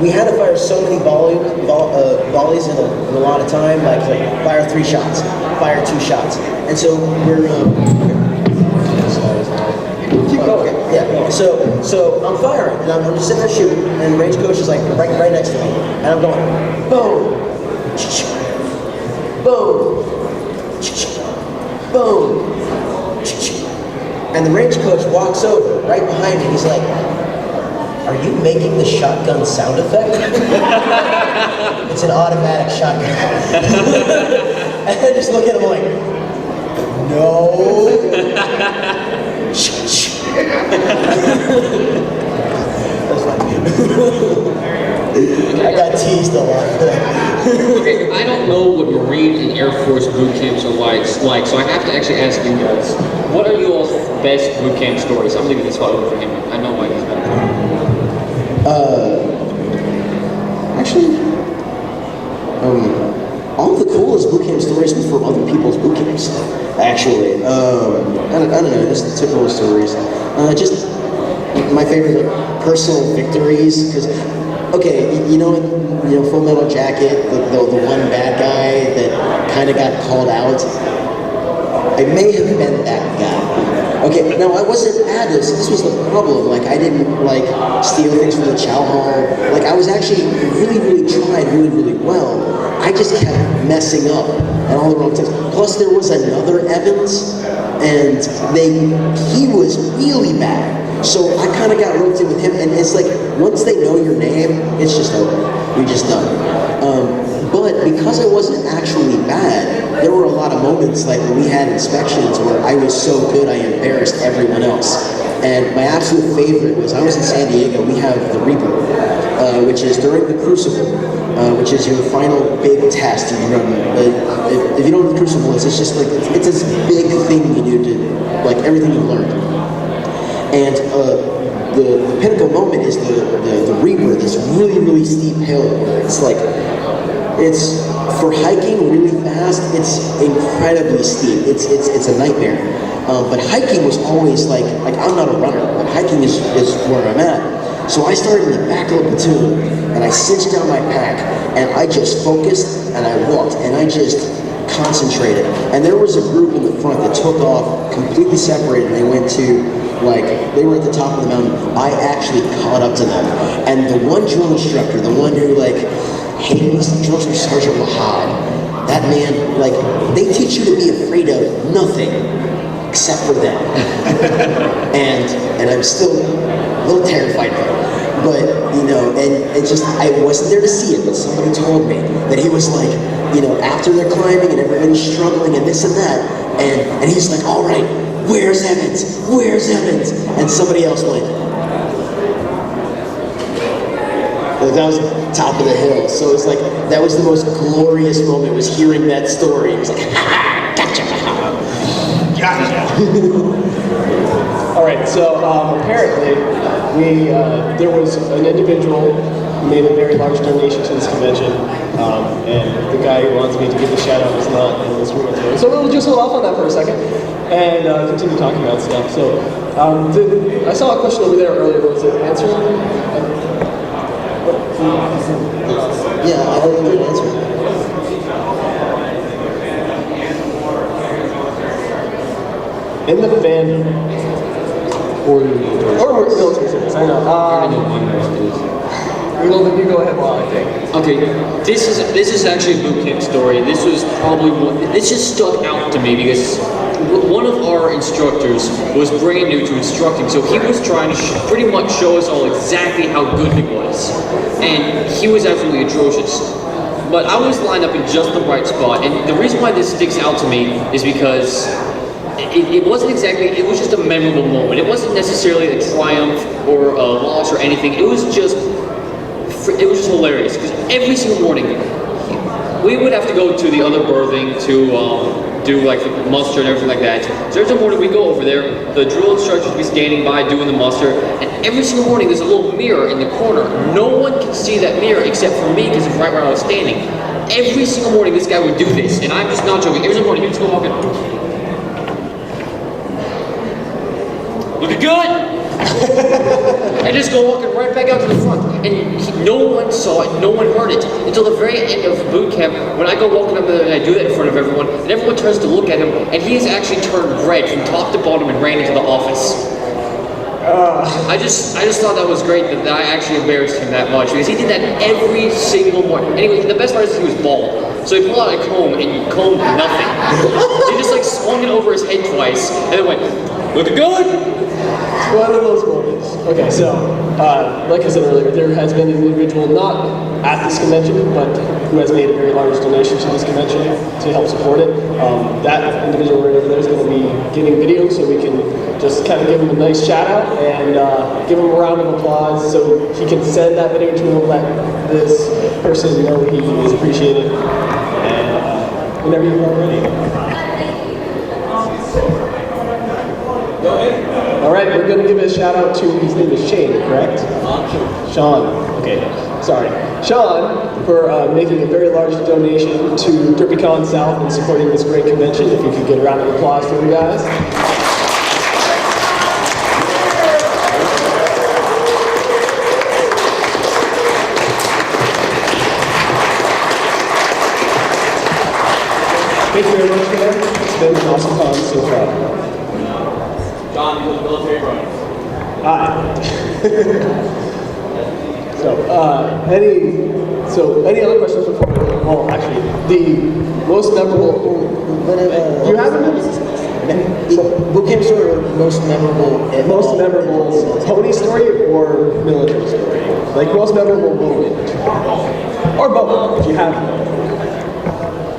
we had to fire so many volleys in a lot of time. Like fire 3 shots, fire 2 shots, and so we're. Keep going. Yeah. So I'm firing, and I'm just sitting there shooting, and the range coach is like right next to me, and I'm going boom, boom, boom, and the range coach walks over right behind me. He's like, "Are you making the shotgun sound effect?" It's an automatic shotgun. And I just look at him like, no. That's funny. I got teased a lot. Okay, I don't know what Marine and Air Force boot camps are like, so I have to actually ask you guys, what are your best boot camp stories? I'm leaving this spot open for him. I know why he's better. Actually, all the coolest boot camp stories were from other people's boot camps. Actually, I don't know, just typical stories. Just my favorite personal victories, because okay, you know, Full Metal Jacket, the one bad guy that kind of got called out. I may have been that guy. Okay, now I wasn't Addis. This was the problem. Like I didn't like steal things from the chow hall. Like I was actually really tried really well. I just kept messing up at all the wrong times. Plus there was another Evans, and he was really bad. So I kind of got roped in with him, and it's like once they know your name, it's just over. You're just done. But because I wasn't actually bad, there were a lot of moments like when we had inspections where I was so good I embarrassed everyone else. And my absolute favorite was I was in San Diego. We have the Reaper, which is during the Crucible, which is your final big test you run. If you know what the Crucible is, it's just like it's this big thing you do to like everything you've learned. And the pinnacle moment is the Reaper, this really steep hill where it's like it's for hiking really fast. It's incredibly steep. It's a nightmare. But hiking was always like I'm not a runner, but hiking is where I'm at. So I started in the back of the platoon, and I cinched down my pack, and I just focused, and I walked, and I just concentrated. And there was a group in the front that took off, completely separated, and they went to, like, they were at the top of the mountain. I actually caught up to them. And the one drill instructor, the one who, like, hated me, drill instructor Sergeant Wahab, that man, like, they teach you to be afraid of nothing except for them. and I'm still a little terrified of him. But, you know, and it just, I wasn't there to see it, but somebody told me that he was like, you know, after they're climbing and everybody's struggling and this and that, and he's like, all right, where's Evans? Where's Evans? And somebody else went. That was top of the hill. So it's like, that was the most glorious moment, was hearing that story. It was like, ha, gotcha. All right, so apparently there was an individual who made a very large donation to this convention, and the guy who wants me to give a shout out is not in this room today. So we'll just hold off on that for a second and continue talking about stuff. So I saw a question over there earlier. Was it answered? Yeah, I don't know the answer. In the fandom, or military service, I know. You go ahead while I think. Okay, this is actually a boot camp story. This was probably this just stuck out to me because one of our instructors was brand new to instructing, so he was trying to pretty much show us all exactly how good he was, and he was absolutely atrocious. But I was lined up in just the right spot, and the reason why this sticks out to me is because it wasn't exactly, it was just a memorable moment. It wasn't necessarily a triumph or a loss or anything. It was just hilarious because every single morning we would have to go to the other berthing to do like the muster and everything like that. So every single morning we go over there, the drill instructors would be standing by doing the muster, and every single morning there's a little mirror in the corner. No one can see that mirror except for me because it's right where I was standing. Every single morning this guy would do this, and I'm just not joking. Every single morning he would just go walking. Looking good! And just go walking right back out to the front. And no one saw it, no one heard it, until the very end of boot camp, when I go walking up there and I do that in front of everyone, and everyone turns to look at him, and he has actually turned red from top to bottom and ran into the office. I just thought that was great that I actually embarrassed him that much, because he did that every single morning. Anyway, the best part is he was bald. So he pulled out a comb and combed nothing. He just like swung it over his head twice, and then went, looking good! One of those moments. Okay, so, like I said earlier, there has been an individual not at this convention, but who has made a very large donation to this convention to help support it. That individual right over there is going to be getting video, so we can just kind of give him a nice shout out and give him a round of applause so he can send that video to him and let this person know he is appreciated. And whenever you are ready. All right, we're going to give a shout out to, his name is Shane, correct? Sean. Okay, sorry. Sean, for making a very large donation to DerpyCon South and supporting this great convention. If you could get a round of applause for you guys. Thank you very much for that. It's been an awesome con so far. John, you're the military Bronies. Hi. Any other questions before we go? Well, actually, the most memorable. You have a Boot camp story or most memorable? Most memorable pony story or military story? Like most memorable moment? Or both, if you have.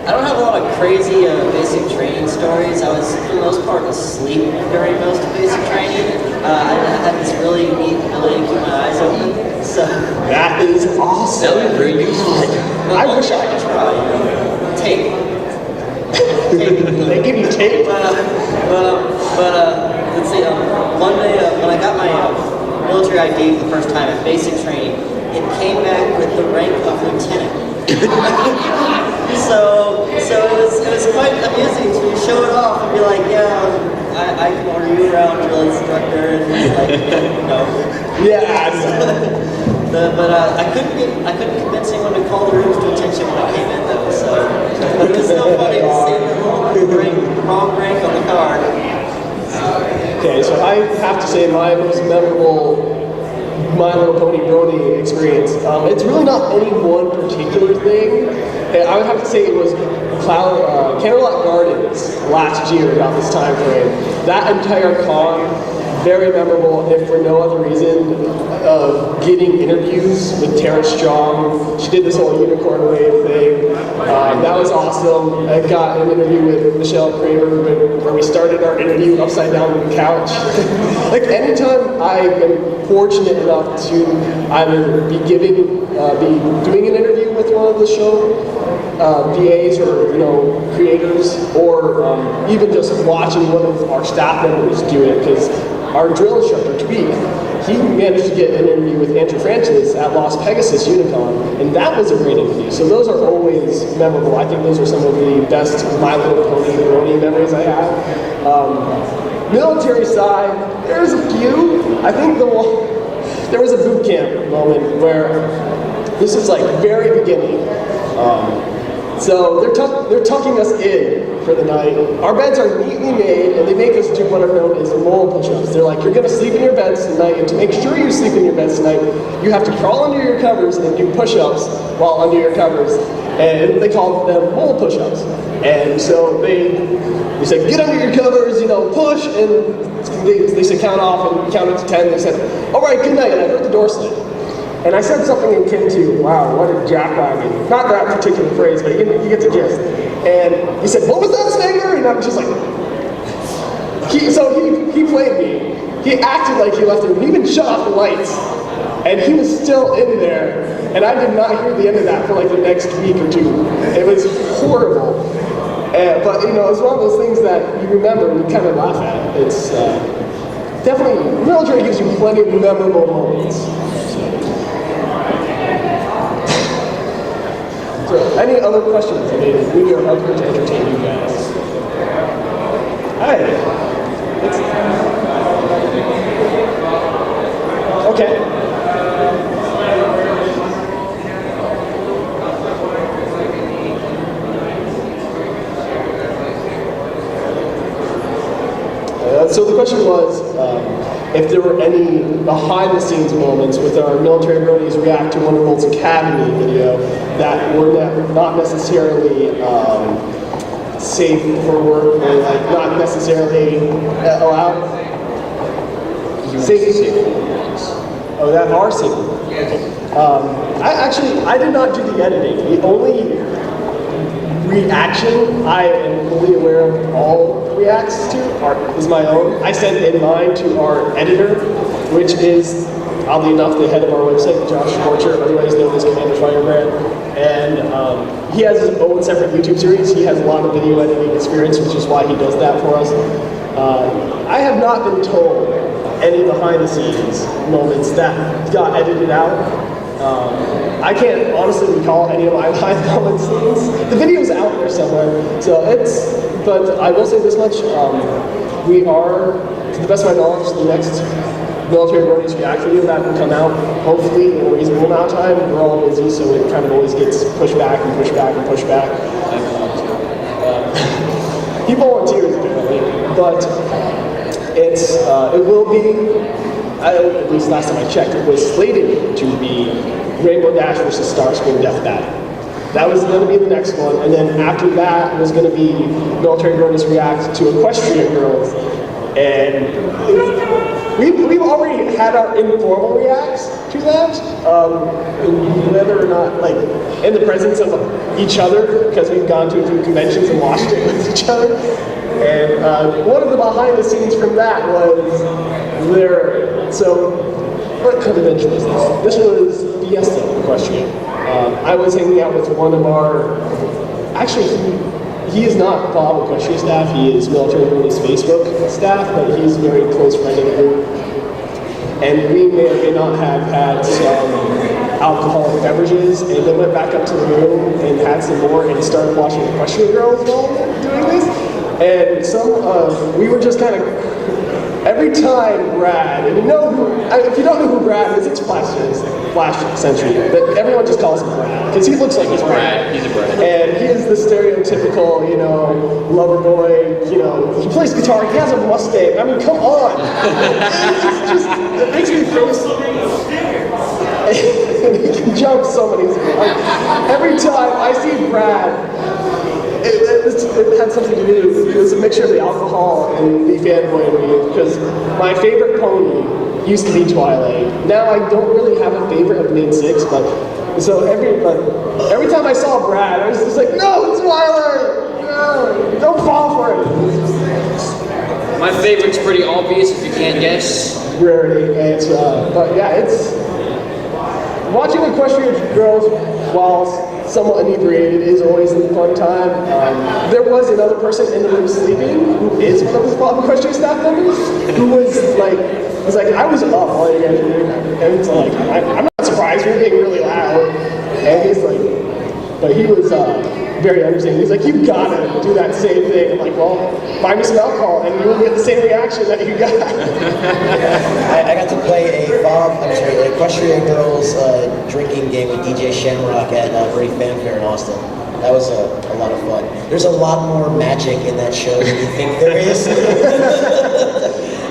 I don't have a lot of crazy basic training stories. I was, for the most part, asleep during most of basic training. I had this really neat ability to keep my eyes open. So That is awesome. That was very useful. I wish I could try. tape. They give you tape? Let's see. One day when I got my military ID for the first time at basic training, it came back with the rank of lieutenant. So it was quite amusing to show it off and be like, yeah, I can order you around, drill instructor, and it's like, no. Yeah. But I couldn't convince anyone to call the rooms to attention when I came in though. So but it was still funny to see the wrong rank on the card. Okay, so I have to say my most memorable My Little Pony Brony experience. It's really not any one particular thing. I would have to say it was Candlelight Gardens last year about this time frame. That entire con, very memorable, if for no other reason, of getting interviews with Tara Strong. She did this whole unicorn wave thing. That was awesome. I got an interview with Michelle Kramer where we started our interview upside down on the couch. Like anytime I am fortunate enough to either be doing an interview with one of the show VAs or creators, or even just watching one of our staff members do it, because our drill instructor, Tweak, he managed to get an interview with Andrew Francis at Las Pegasus Unicon, and that was a great interview. So those are always memorable. I think those are some of the best My Little Pony Brony memories I have. Military side, there's a few. I think there was a boot camp moment where this is like very beginning. So they're tucking us in for the night. Our beds are neatly made, and they make us do what are known as mole push-ups. They're like, you're going to sleep in your beds tonight, and to make sure you sleep in your beds tonight, you have to crawl under your covers and do push-ups while under your covers. And they call them mole push-ups. And so they said, get under your covers, push, and they said count off, and counted to 10. They said, all right, good night, and I heard the door slam. And I said something akin to, wow, what a jackwagon. Not that particular phrase, but you get the gist. And he said, what was that, Spangler? And I'm just like, he played me. He acted like he left the room. He even shut off the lights. And he was still in there. And I did not hear the end of that for like the next week or two. It was horrible. But it's one of those things that you remember and you kind of laugh at it. It's definitely, military gives you plenty of memorable moments. So, any other questions? I mean, we are up here to entertain you guys. Hi. Okay. So the question was, if there were any behind-the-scenes moments with our military bronies react to Wonderbolt's Academy video that were not necessarily safe for work, or like not necessarily allowed. Safe. Oh, that are safe. Okay. I did not do the editing. The only reaction I am fully aware of all reacts to is my own. I sent in mine to our editor, which is, oddly enough, the head of our website, Josh Schwartzer, otherwise known as Commander Firebrand. And he has his own separate YouTube series. He has a lot of video editing experience, which is why he does that for us. I have not been told any behind-the-scenes moments that got edited out. I can't honestly recall any of my behind moments. The video's out there somewhere, but I will say this much, we are, to the best of my knowledge, the next military bronies react video that will come out, hopefully in a reasonable amount of time. We're all busy, so it kind of always gets pushed back and pushed back and pushed back. He volunteers apparently, but it will be, at least last time I checked, it was slated to be Rainbow Dash versus Starscream Death Battle. That was going to be the next one, and then after that was going to be Military Bronies React to Equestrian Girls. And we've already had our informal reacts to that, whether or not, like, in the presence of each other, because we've gone to a few conventions and watched it with each other. And one of the behind the scenes from that was so what convention was this? This was Fiesta Equestrian. I was hanging out with one of our, actually he is not Bob Equestrian staff, he is Military Bronies Facebook staff, but he's a very close friend of the group. And we may or may not have had some alcoholic beverages, and then went back up to the room and had some more and started watching Equestrian Girls while doing this. And we were just kind of, every time Brad, and if you don't know who Brad is, it's Flash Century, but everyone just calls him Brad, because he looks like he's Brad. He's a Brad. And he is the stereotypical, lover boy, he plays guitar, he has a Mustang, I mean, come on! It makes me feel so he can jump so many every time I see Brad, it had something to do, it was a mixture of the alcohol and the fanboy in me, because my favorite pony used to be Twilight. Now I don't really have a favorite of mid-6, but so every time I saw Brad, I was just like, no, Twilight! No, don't fall for it! My favorite's pretty obvious if you can't guess. Rarity, but yeah, it's watching Equestrian Girls while somewhat inebriated is always a fun time. There was another person in the room sleeping who is one of the Bob Equestrian staff members who was like, I was up while you guys were doing that, and it's like, I'm not surprised we're being really loud, and he's like, but he was very understanding. He's like, you gotta do that same thing. I'm like, well, buy me some alcohol and you will get the same reaction that you got. I got to play an Equestrian Girls drinking game with DJ Shamrock at Brave Fanfare in Austin. That was a lot of fun. There's a lot more magic in that show than you think there is.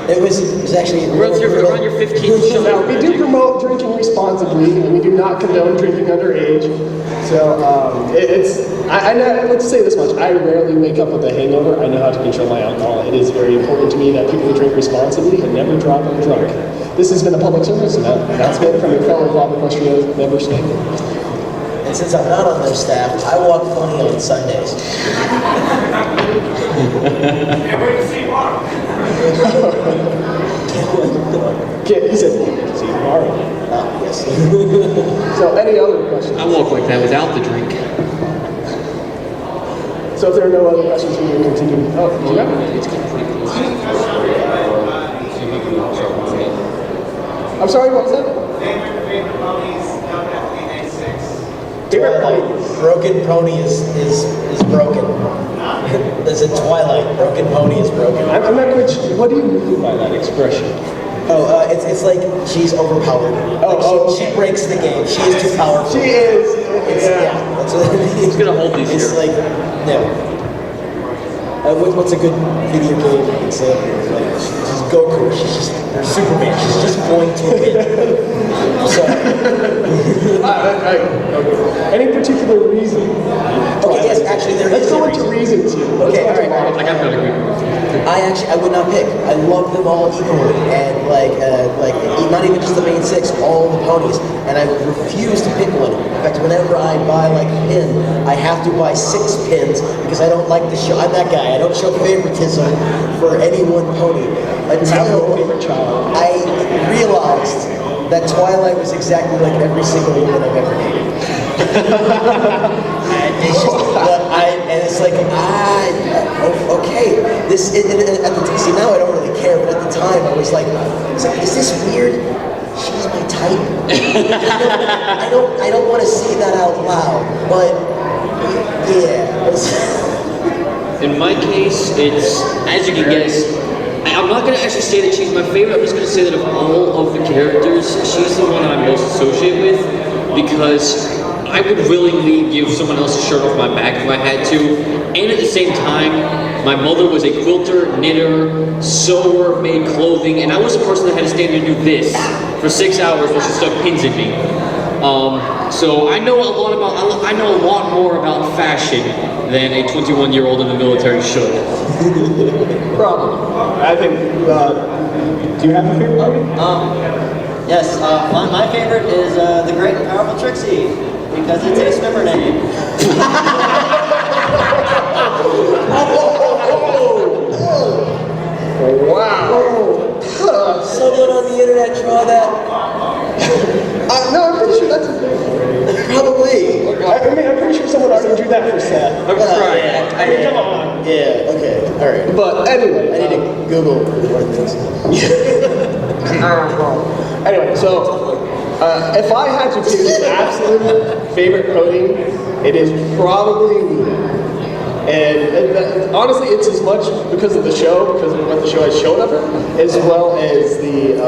It was actually Around your 15th show. Now, we do promote drinking responsibly, and we do not condone drinking underage. So let's say this much: I rarely wake up with a hangover. I know how to control my alcohol. It is very important to me that people drink responsibly and never drive when drunk. This has been a public service announcement from your fellow Bob Equestrian member state. And since I'm not on their staff, I walk pony on Sundays. Can't wait to see Mark. He said, see you tomorrow. Yes. So, any other questions? I walk like that without the drink. So, if there are no other questions, we will continue. Oh, do you have it? It's getting pretty close. I'm sorry, what was that? Favorite ponies don't have to be N6. Favorite Twilight. ponies. Broken pony is broken. There's a Twilight. Broken pony is broken. I'm not quite sure. What do you mean by that expression? Oh, it's like she's overpowered. She breaks the game. She is too powerful. She is. That's what it means. Who's gonna hold these It's here? like, no. What's a good video game example? Like, she's Goku. She's just Superman. She's just going to win. So, Any particular reason? okay, yes, actually there Let's is go a into reason. reasons here. Okay, all right. I got to agree. I would not pick. I love them all equally, and not even just the main 6, all the ponies. And I refuse to pick one. In fact, whenever I buy like a pin, I have to buy 6 pins because I don't like to show. I'm that guy. I don't show favoritism for any one pony until favorite child. I realized that Twilight was exactly like every single woman I've ever dated. And it's like, okay, see, now I don't really care, but at the time I was like, is this weird? She's my type. I don't want to say that out loud, but yeah. In my case, it's, as you can guess, I'm not going to actually say that she's my favorite. I'm just going to say that of all of the characters, she's the one that I'm most associated with, because I would willingly give someone else a shirt off my back if I had to. And at the same time, my mother was a quilter, knitter, sewer, made clothing, and I was the person that had to stand there and do this for 6 hours while she stuck pins in me. So I know a lot more about fashion than a 21-year-old in the military should. Problem. I think. Do you have a favorite movie? Yes, my favorite is The Great and Powerful Trixie, because it's a swimmer name. Wow. Someone on the internet draw that? No, I'm pretty sure that's a thing. Probably. I mean, I'm pretty sure someone already drew that for Seth. I'm trying. I mean, come on. Yeah, okay, alright. But anyway, I need to Google more things. Anyway, so if I had to pick an absolute favorite pony, it is probably Luna. And honestly, it's as much because of the show, because of what the show has shown of her, as well as the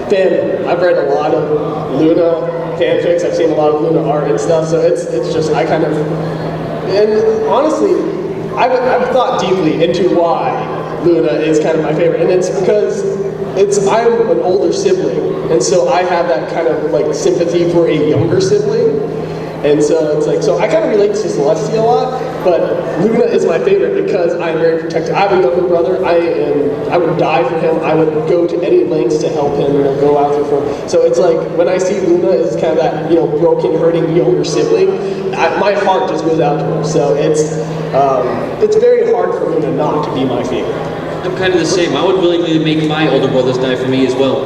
fandom. I've read a lot of Luna fanfics, I've seen a lot of Luna art and stuff, so it's just, I kind of, and honestly, I've thought deeply into why Luna is kind of my favorite, and it's because I'm an older sibling, and so I have that kind of like sympathy for a younger sibling. And so it's like, so I kind of relate to Celestia a lot, but Luna is my favorite because I'm very protective. I have a younger brother. I would die for him. I would go to any lengths to help him and go out there for him. So it's like, when I see Luna as kind of that, broken, hurting younger sibling, my heart just goes out to her. So it's very hard for Luna not to be my favorite. I'm kind of the same. I would willingly make my older brothers die for me as well.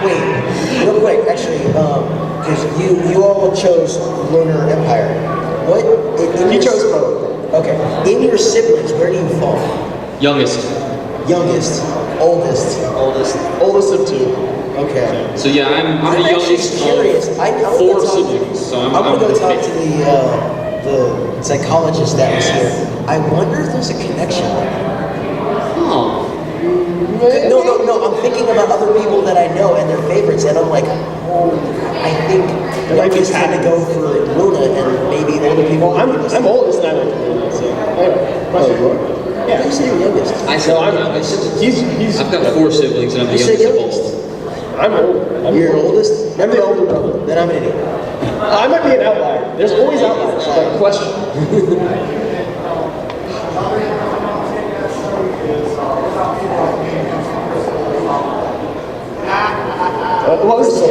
Wait, real quick, actually, because you all chose Lunar Empire. He chose both. Okay, in your siblings, where do you fall? Youngest. Youngest, oldest. Oldest of two. Okay. So yeah, I'm the actually youngest curious. of I'm 4 siblings. So I'm gonna go the talk fifth. to the psychologist that was here. I wonder if there's a connection there. Oh. No, I'm thinking about other people that I know and their favorites, and I'm like, I think youngest had to go for Luna, and maybe older people. Well, I'm oldest and I like Luna, so anyway. Question. you are? Yeah. You said you're youngest. I said I'm youngest. I've got 4 siblings and I'm the You said youngest of youngest. all. I'm old. You're oldest? I'm the older brother. Then I'm an idiot. I might be an outlier. There's always outliers. Like, question. What was the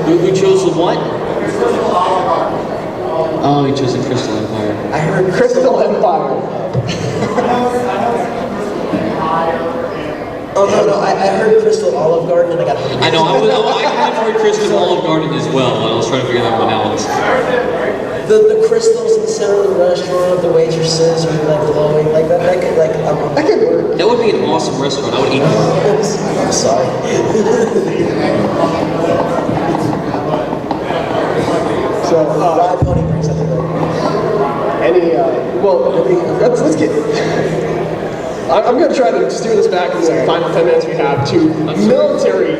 Who chose the what? Oh, he chose the Crystal Empire. I heard Crystal Empire? Oh no, I heard Crystal Olive Garden, and I got. I know, I kind of heard Crystal Olive Garden as well, and I was trying to figure that one out. The crystals in the center of the restaurant, the waitresses are like glowing, like that. That could That could work. That would be an awesome restaurant. I would eat that. I'm sorry. So, Ride Pony brings something like let's get. I'm going to try to steer this back in the final 10 minutes we have to military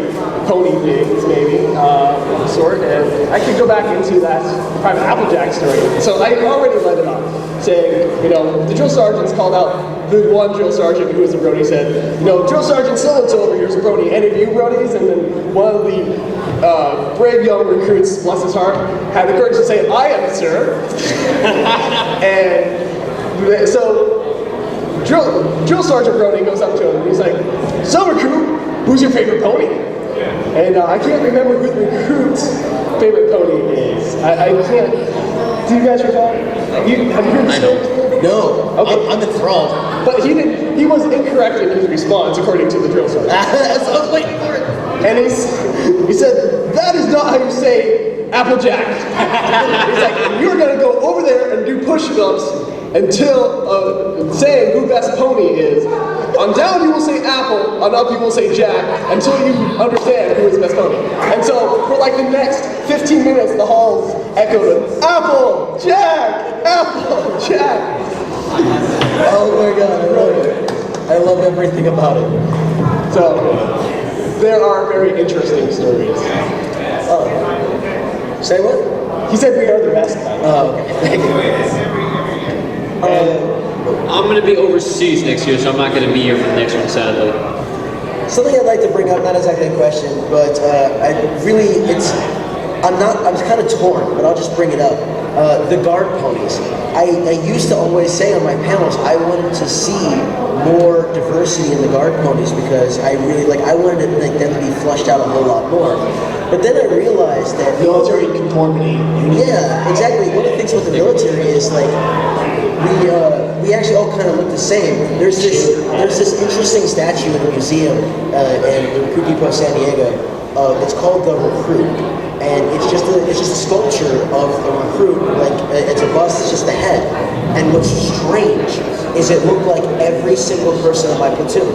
pony things, maybe, of the sort, and I could go back into that Private Applejack story. So I already let it off, saying, the drill sergeants called out the one drill sergeant who was a Brony, said, Drill Sergeant so-and-so over here is a Brony, any of you Bronies? And then one of the brave young recruits, bless his heart, had the courage to say, I am, sir. And so Drill Sergeant Brony goes up to him and he's like, so recruit, who's your favorite pony? And I can't remember who the recruit's favorite pony is. I can't. Do you guys recall? Have you heard the story? No. Okay. I'm enthralled. But he was incorrect in his response according to the drill sergeant. So I was waiting for it. And he said, that is not how you say Applejack. He's like, you're going to go over there and do push-ups until saying who best pony is. On down you will say Apple, on up you will say Jack, until you understand who is the best pony. And so for like the next 15 minutes, the halls echoed, Apple, Jack, Apple, Jack. Oh my God, I love it. I love everything about it. So there are very interesting stories. Say what? He said we are the best. Oh, okay. I'm going to be overseas next year, so I'm not going to be here for the next one, sadly. Something I'd like to bring up, not exactly a question, but it's I'm kind of torn, but I'll just bring it up. The guard ponies. I used to always say on my panels I wanted to see more diversity in the guard ponies because I wanted them to be flushed out a whole lot more. But then I realized that Military conformity. yeah, exactly. One of the things with the military is like we actually all kind of look the same. There's this interesting statue in the museum in the Recruit Depot, San Diego. It's called the Recruit, and it's just a sculpture of a recruit. Like it's a bust, it's just the head. And what's strange is it looked like every single person in my platoon,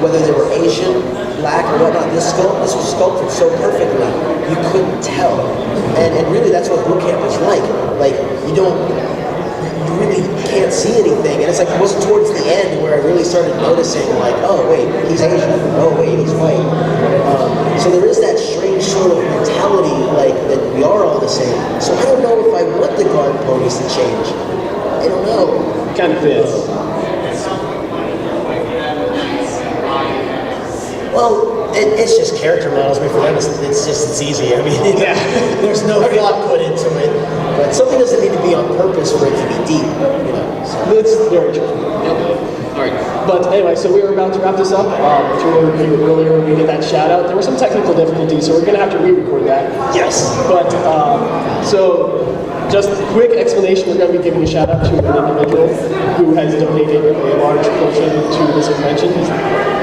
whether they were Asian, black, or whatnot. This was sculpted so perfectly you couldn't tell. And really, that's what boot camp is like. Like you really can't see anything, and it's like it wasn't towards the end where I really started noticing, like, oh wait, he's Asian, oh wait, he's white. So there is that strange sort of mentality, like that we are all the same. So I don't know if I want the guard ponies to change. I don't know. Kind of fits. Well, it's just character models. I mean, for them, it's easy. I mean, there's no thought put into it. But something doesn't need to be on purpose for it to be deep, you know. So. That's very true. All right. But anyway, so we were about to wrap this up. If you were here earlier, we did that shout out. There were some technical difficulties, so we're going to have to re-record that. Yes. But so just quick explanation, we're going to be giving a shout out to an individual who has donated a large portion to this convention.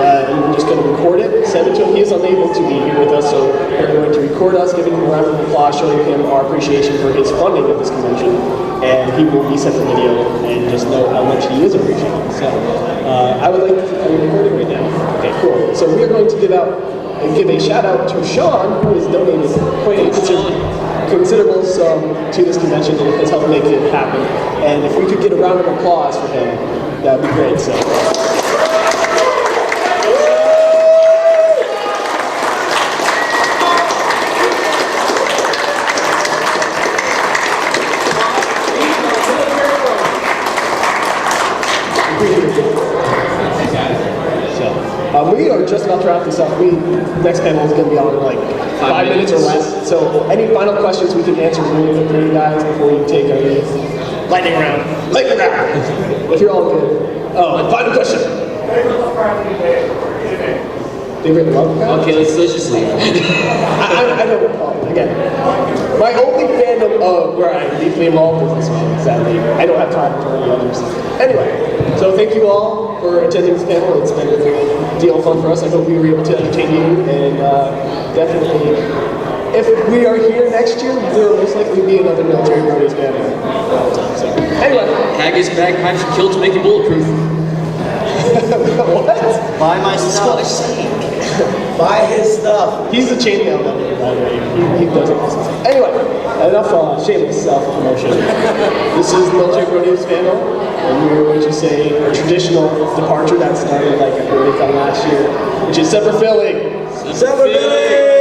And we're just going to record it, send it to him. He is unable to be here with us, so we're going to record us, giving him a round of applause, showing him our appreciation for his funding of this convention. And he will be sent the video and just know how much he is appreciated. So I'm recording right now. Okay, cool. So we are going to give a shout out to Sean, who has donated quite a considerable sum to this convention and has helped make it happen. And if we could get a round of applause for him, that would be great. So. We are just about to wrap this up. Next panel is going to be on in like 5 minutes or less. So any final questions we can answer really quickly, guys, before we take our lightning round. Lightning round! If you're all good. Oh, and final question. Favorite love craft? Okay, let's just leave. I don't recall. Again, my only fandom of where I'm deeply involved is this one, sadly. I don't have time for any others. Anyway, so thank you all for attending this panel. It's been a real deal of fun for us. I hope we were able to entertain you, and definitely, if we are here next year, there will most likely be another military Bronies panel. So, anyway. Haggis, bagpipes, and kilts make you bulletproof. What? Buy my stuff. Buy his stuff. He's the chainmail member, by the way. He doesn't listen. Anyway, enough shameless self-promotion. This is the Military Bronies panel, and we were going to say a traditional departure that started like at DerpyCon last year, which is Semper Filling. Semper Filling!